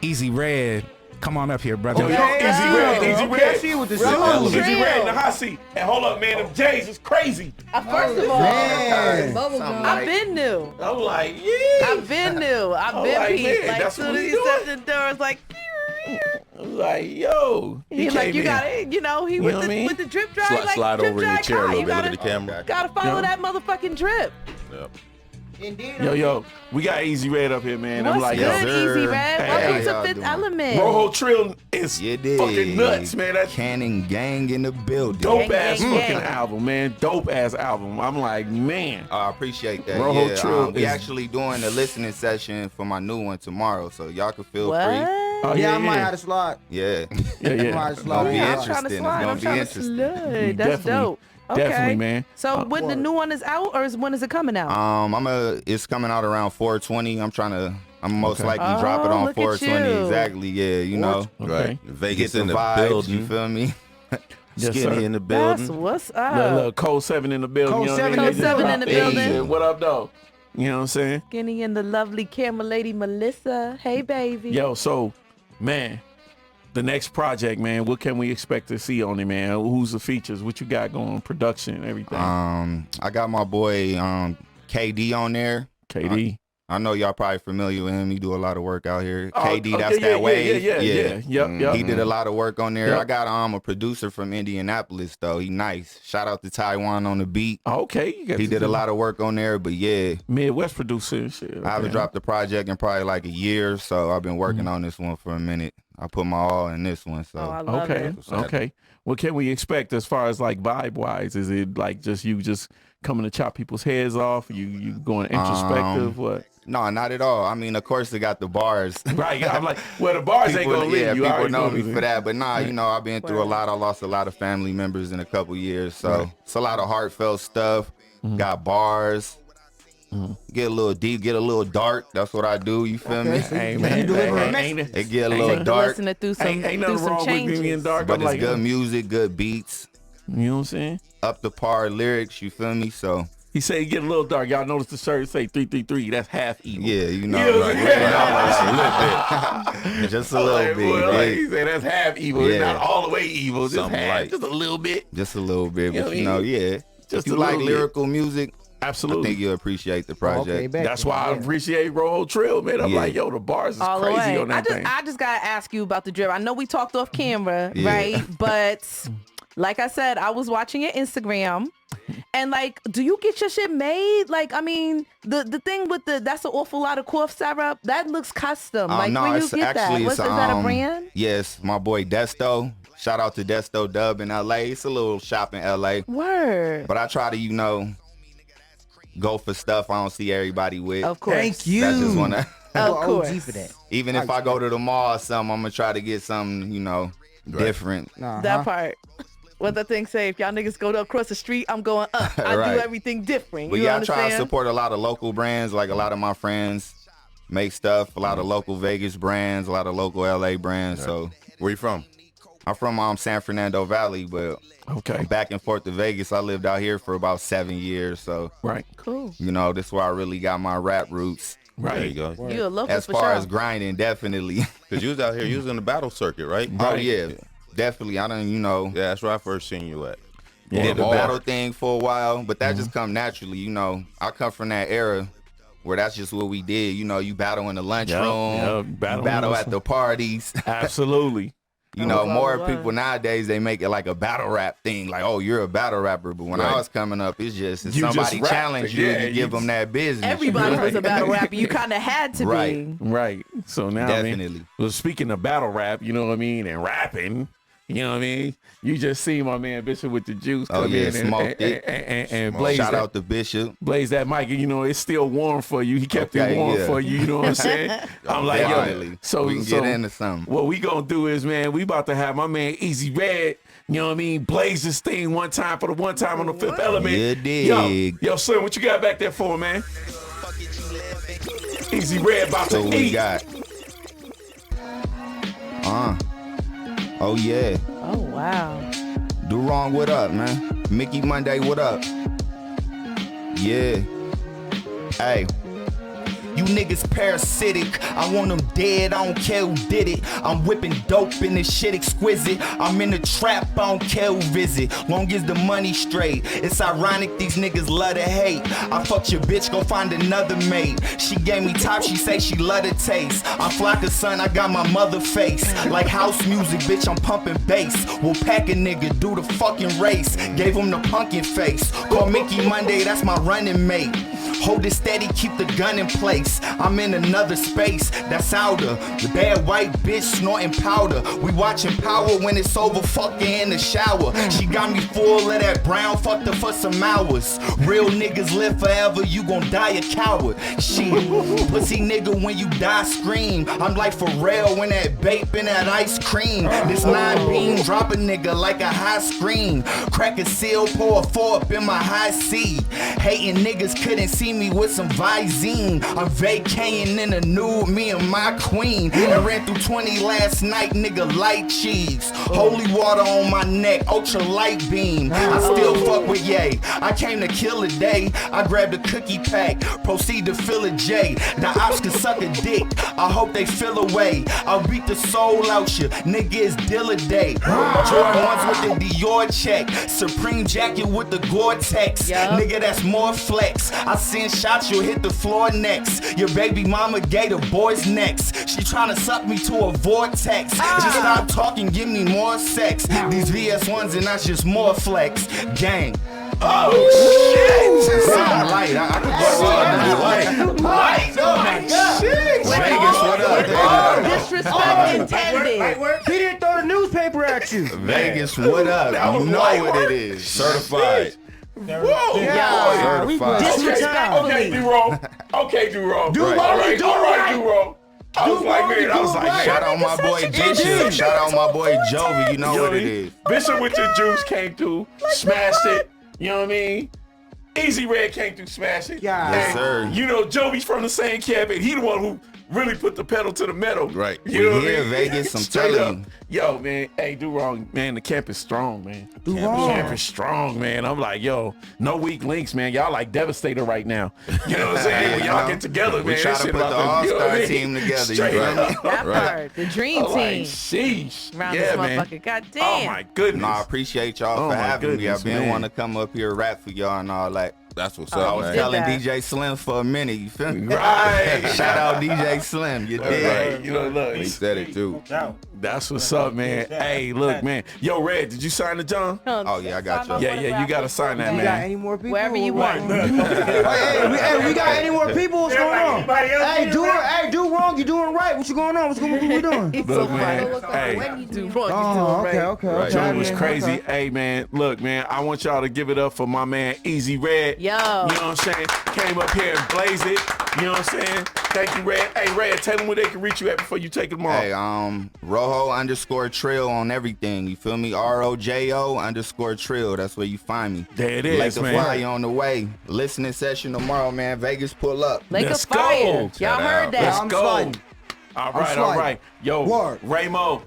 Easy Red, come on up here, brother. Yo, Easy Red. I see what this is. Ramon, Easy Trill. Red in the hot seat. And hold up, man, them J's is crazy. First of all, Man. I've been new. I'm like, yeah. I've been new. I've I'm been like, peeped. man, Like, that's soon what as we he stepped doing. in the door, it's like, I'm like, yo. he came like, you in. got it. You know, he know with what I the mean? with the drip drive, like Slide drip over in your drive chair a car. little You bit. Look at the camera. gotta follow Yeah. that motherfucking drip. Yep. Indeed. Yo, we got Easy Red up here, man. I'm What's like, good, yo, Easy Red? Hey, Welcome hey, to y'all Fifth doing? Element. Rojo Trill is You dig. fucking nuts, man. That's Cannon Gang in the building. dope Gang, ass gang, fucking gang. album, man. Dope ass album. I'm like, man. I appreciate that. Rojo yeah, Trill we is- actually doing a listening session for my new one tomorrow, so y'all can feel What? free. Oh, I might have to slide. Yeah. Yeah. It's gonna be I'm trying to interesting. slide. I'm It's gonna be trying to interesting. slide. That's Definitely. dope. Okay. Definitely, man. So when the new one is out, or when is it coming out? It's coming out around 420. I'm most likely drop it Oh, on look at 420. you. Exactly. Yeah, you know. Okay. Vegas in the vibes, you feel me? Yes, Skinny sir. in the building. That's what's up. Look, Code 7 in the building. Code you know what I 7 mean? Code 7 in the building. Hey, what up, though? You know what I'm saying? Skinny and the lovely camera lady Melissa. Hey, baby. Yo, so, man, the next project, man, what can we expect to see on it, man? Who's the features? What you got going? Production, everything. I got my boy KD on there. KD. I know y'all probably familiar with him. He do a lot of work out here. Oh, KD, okay, that's that wave. Yeah. Yep. He did a lot of work on there. Yep. I got a producer from Indianapolis though. He nice. Shout out to Taiwan on the beat. Okay. He did a lot of work on there, but yeah. Midwest producer and shit. Okay. I haven't dropped the project in probably like a year, so I've been working on this one for a minute. I put my all in this one, so. Oh, I love it. Okay. What can we expect as far as like vibe wise? Is it like just you coming to chop people's heads off? You going introspective? What? No, not at all. I mean, of course they got the bars. Right. I'm like, well, the bars ain't gonna leave. Yeah, You people already know me this. for that. But nah, you know, I've been through a lot. I lost a lot of family members in a couple years, so it's a lot of heartfelt stuff. Got bars. Get a little deep, get a little dark. That's what I do. You feel me? Hey, man. It get a little dark, Listening through some, Ain't through nothing some wrong with changes. being dark. but I'm it's like, good music, good beats, you know what I'm saying? up to par lyrics. You feel me? So He said he get a little dark. Y'all notice the shirt say 333. That's half evil. yeah, you know, You know like, what I'm saying? just a little Like, bit, boy, like, yeah. he said that's half evil. It's Yeah. not all the way evil. Just Something half, like- just a little bit. just a little bit. You know But what you I know, mean? yeah. Just If you a like little bit. lyrical music, I Absolutely. think you'll appreciate the project. Okay, bet. That's why I appreciate Roll Trill, man. I'm Yeah. like, yo, the bars is All the crazy way. on that thing. I just gotta ask you about the drip. I know we talked off camera, Yeah. right? But like I said, I was watching your Instagram, and like, do you get your shit made? Like, I mean, the thing with that's an awful lot of cough syrup. That looks custom. Like, No, where you it's get that? actually Is that a brand? Yes, my boy Desto. Shout out to Desto Dub in LA. It's a little shop in LA. Word. But I try to, go for stuff I don't see everybody with. Of course. Thank you. That's just wanna Of OG course. for that. even if I go to the mall or something, I'm gonna try to get something, different. That part. What the thing say? If y'all niggas go across the street, I'm going up. I Right. do everything different. But You yeah, I understand? try to support a lot of local brands. Like a lot of my friends make stuff. A lot of local Vegas brands. A lot of local LA brands. So Where you from? I'm from San Fernando Valley, but Okay. I'm back and forth to Vegas. I lived out here for about 7 years. So Right. Cool. this is where I really got my rap roots. Right. There you go. You a local As for far sure. as grinding, definitely. Cause you was out here, you was in the battle circuit, right? Oh yeah, definitely. I done, Yeah, that's where I first seen you at. did the Oh, battle thing for a while, but that just come naturally. I come from that era where that's just what we did. You battle in the lunchroom, battle at the parties. Absolutely. More people nowadays, they make it like a battle rap thing. Like, oh, you're a battle rapper. But when I was coming up, it's just, if You just somebody rap. challenge you, Yeah, you give them that business. Everybody was a battle rapper. You kind of had to Right. be. Right. So now, Definitely. man, well, speaking of battle rap, you know what I mean, and rapping, you know what I mean? You just see my man Bishop with the juice Oh, come yeah, in smoked it. and blaze Shout that, out to Bishop. blaze that mic. It's still warm for you. He kept Okay, it warm yeah. for you. You know what I'm saying? I'm like, yo, Definitely. so we can get into something. What we gonna do is, man, we about to have my man Easy Red, you know what I mean, blaze this thing one time for the one time on the Fifth Element. You dig. Yo, son, what you got back there for, man? Easy Red about So to we eat. got. Oh yeah. Oh, wow. Do Wrong, what up, man? Mickey Monday, what up? Yeah. Hey. You niggas parasitic. I want them dead. I don't care who did it. I'm whipping dope and this shit exquisite. I'm in the trap. I don't care who visit. Long as the money straight. It's ironic these niggas love to hate. I fucked your bitch. Go find another mate. She gave me top. She say she love the taste. I'm Flocka, son. I got my mother face. Like house music, bitch. I'm pumping bass. We'll pack a nigga. Do the fucking race. Gave him the pumpkin face. Call Mickey Monday. That's my running mate. Hold it steady, keep the gun in place. I'm in another space that's outer. The bad white bitch snorting powder. We watching Power when it's over, fucking in the shower. She got me full of that brown, fucked her for some hours. Real niggas live forever, you gon' die a coward. Shit, pussy nigga, when you die, scream. I'm like Pharrell when that bape in that ice cream. This 9 beam drop a nigga like a high screen. Crack a seal, pour a 4 up in my high C. Hating niggas couldn't see me with some Visine. I'm vacating in the nude, me and my queen. I ran through 20 last night, nigga, light cheese. Holy water on my neck, ultra light beam. I still fuck with Ye. I came to kill a day. I grabbed a cookie pack, proceed to fill a J. The ops can suck a dick, I hope they feel away. I'll beat the soul out you, nigga, it's Dilla Day. Jordan ones with the Dior check, Supreme jacket with the Gore-Tex. Nigga, that's more flex. I send shots, you'll hit the floor next. Your baby mama gay the boys next. She tryna suck me to a vortex. Just stop talking, give me more sex. These VS1s and that's just more flex. Gang. Oh shit! Something light. I could go light. Oh my god! Vegas, what up? Disrespect intended. He didn't throw the newspaper at you. Vegas, what up? You know what it is. Certified. Whoa! Yeah. Certified. Okay, do wrong. Okay, do wrong. Do wrong, All right, do all right, right. do wrong. I was like, man, I was like, man. Shout out my boy Bishop. Shout out my boy Jovi. You know what it is. Bishop with your juice came through, smashed it. You know what I mean? Easy Red came through, smashed it. Yeah. Yes, sir. You know, Jovi's from the same camp, and he the one who really put the pedal to the metal. Right. You know We what I here, mean? Vegas. I'm Straight telling up. Yo, man, hey, do wrong, man. The camp is strong, man. Do The wrong. camp is strong, man. I'm like, yo, no weak links, man. Y'all like Devastator right now. You know what I'm saying? When y'all get together, We man. try that to shit put the about you know what I all-star mean? team together. You Straight feel me? up. That part, the dream I'm like, team. sheesh. Around Yeah, this man. motherfucker. God damn. Oh my goodness. No, I appreciate y'all Oh, for my having me. goodness, I've been man. wanting to come up here rap for y'all and all that. That's what's Oh, up, I was man. telling that. DJ Slim for a minute. You feel me? Right. Shout out DJ Slim. You did. Right. You know, look. He said it too. That's what's up, man. Hey, look, man. Yo, Red, did you sign the John? Oh yeah, I got y'all. Yeah, you gotta sign that, You got man. any more people? Wherever you want. Hey, we got any more people? What's going on? Anybody else Hey, need do a rap? it. Hey, do wrong. You doing right? What you going on? What we doing? Look, man. Hey, When you do wrong, Oh, you do it okay, right. okay. John was okay. crazy. Okay. Hey, man, look, man, I want y'all to give it up for my man Easy Red. Yo. You know what I'm saying? Came up here and blazed it. You know what I'm saying? Thank you, Red. Hey, Red, tell them where they can reach you at before you take it tomorrow. Hey, Rojo_Trill on everything. You feel me? ROJO_Trill. That's where you find me. There it is, Lake of man. Fire on the way. Listening session tomorrow, man. Vegas, pull up. Lake Let's of Fire. go. Y'all Shout heard out. that. Let's I'm go. sliding. All I'm right, all sliding. right. Yo, Word. Raymo.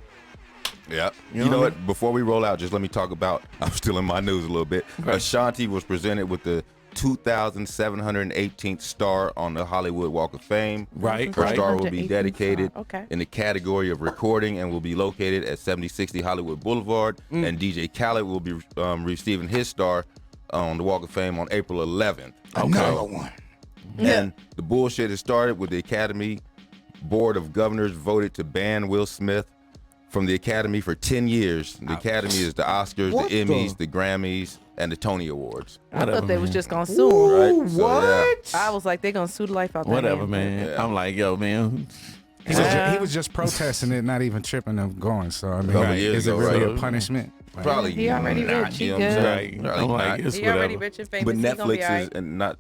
Yeah. You You know know what I what? Before we roll out, just let me talk about, I'm still in my news a little bit. Ashanti was presented with the 2,718th star on the Hollywood Walk of Fame. Right, Her right. star will be 2,718th dedicated star, okay. in the category of recording and will be located at 7060 Hollywood Boulevard. And DJ Khaled will be receiving his star on the Walk of Fame on April 11th. Another one. And the bullshit has started with the Academy Board of Governors voted to ban Will Smith from the Academy for 10 years. The Academy is the Oscars, What the Emmys, the- the Grammys, and the Tony Awards. I thought they was just gonna sue him. Ooh, Right, so, what? I was like, they gonna sue the life out that Whatever, man. man. Yeah. I'm like, yo, man. He was just protesting it, not even tripping of going. So I mean, Couple like, years is it ago, really right. a punishment? Like, Probably He already not, rich, he you know what I'm good. saying? Right. Probably I'm like, not. it's He already whatever. rich and famous. But He gonna be Netflix all is right. and not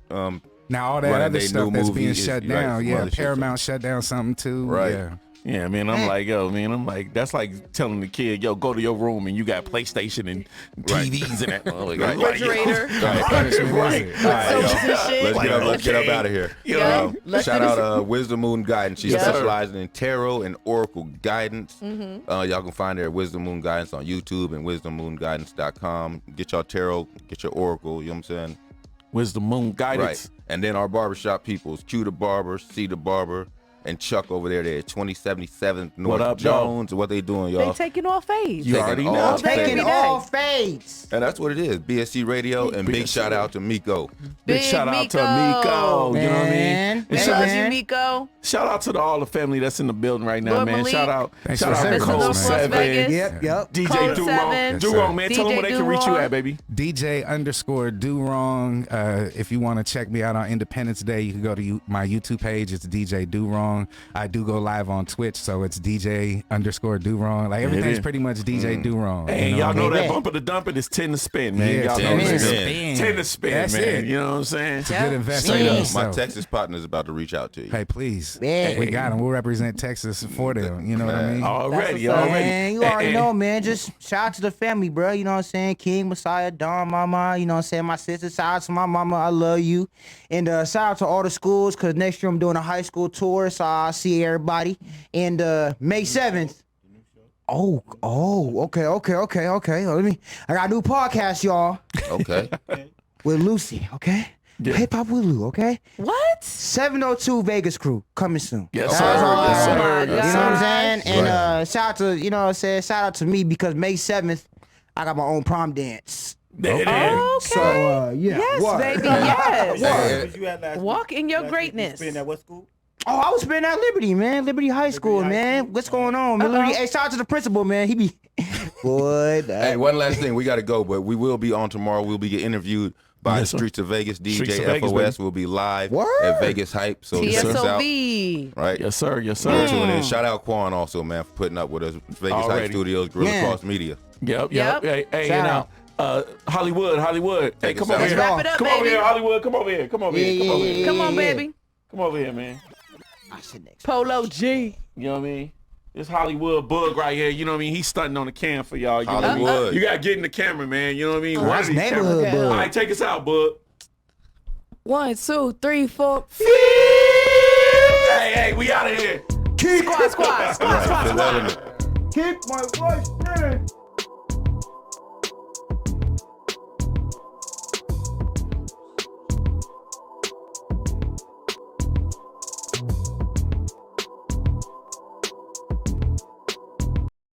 now all that running other they stuff new that's movie being is- shut right, down, some yeah, other shit, Paramount shut down something too, Right. yeah. Yeah, man. I'm like, yo, man. I'm like, that's like telling the kid, yo, go to your room and you got PlayStation and TVs and that. Like, I'm like, yo. Refrigerator. Right. All right, Soaps y'all. and shit. Let's get up out of here. You Yeah. know, Let's Shout do this. out Wisdom Moon Guidance. She Yeah. specializes in tarot and oracle guidance. Y'all can find her at Wisdom Moon Guidance on YouTube and wisdommoonguidance.com. Get your tarot, get your oracle, you know what I'm saying? Wisdom Moon Guidance. Right. And then our barbershop people is Q the Barber, C the Barber, and Chuck over there. They're at 2077 North What up, Jones. What they doing, y'all? They taking all fades. You already know. Taking all fades. And that's what it is. BSC Radio, and big shout out to Miko. Big shout out to Miko. You know what I mean? And Shout out to Miko. Shout out to all the family that's in the building right now, Lord man. Malik. Shout out Thanks to for Cole Las 7. Vegas. Yep. DJ Code Durong. 7. Durong, man. Tell them DJ where they can reach you Durong. at, baby. DJ_Do-Wrong. If you want to check me out on Independence Day, you can go to my YouTube page. It's DJ Do-Wrong. I do go live on Twitch, so it's DJ_Do-Wrong. Like everything's pretty much DJ Do-Wrong. Hey, you know y'all what I know mean? that bumper to dump it is 10 to spin, man. Yeah, y'all 10 know to that. spin. 10 to spin, That's man. it. You know what I'm saying? It's a good investment. Straight in up. yourself. My Texas partner is about to reach out to you. Hey, please. Yeah. We got them. We'll represent Texas for them. You know what I mean? Already. Man, you already know, man. Just shout out to the family, bro. You know what I'm saying? King, Messiah, Don, Mama. You know what I'm saying? My sister. Shout out to my mama. I love you. And shout out to all the schools, because next year I'm doing a high school tour, so I'll see everybody. And May 7th. Oh, okay. I got a new podcast, y'all. Okay. With Lucy, okay? Yeah. Hip Hop with Lou, okay? What? 702 Vegas Crew coming soon. Yes, That's sir. all. Yes, sir. Oh, my You know Yes, what I'm sir. saying? And shout out to, you know what I'm saying? Shout out to me, because May 7th, I got my own prom dance. There it is. Okay. So, yeah. Yes, What? baby. Yes. Hey, You at last Walk week? in your Last week greatness. You been at what school? Oh, I was spending at Liberty, man. Liberty High School, High man. School. What's going on, man? Liberty, hey, shout out to the principal, man. He be... Boy, Hey, one last thing. We got to go, but we will be on tomorrow. We'll be getting interviewed by Yes, the sir. Streets of Vegas. Streets DJ of Vegas, FOS baby. will be live Word. at Vegas Hype. So check us out. TSOV. Right? Yes, sir. Yes, We're sir. tuning in. Shout out Quan also, man, for putting up with us. Vegas Hype Already. Studios, Gorilla Man. Cross Media. Yep. Yep. Hey, Shout and out. Hollywood. Hey, Take come us over out. here. Let's Wrap it up, Come over baby. here, Hollywood. Come over here. Come over here. Come over here. Come on, baby. Come over here, man. I sit next. Polo G. You know what I mean? This Hollywood bug right here. You know what I mean? He's stunting on the cam for y'all. You know what I mean? Hollywood. You gotta get in the camera, man. You know what I mean? One That's of these neighborhood cameras. bug. All right, take us out, bud. 1, 2, 3, 4. Hey, we out of here. Squad. Right, Fifth Element. Keep my voice in.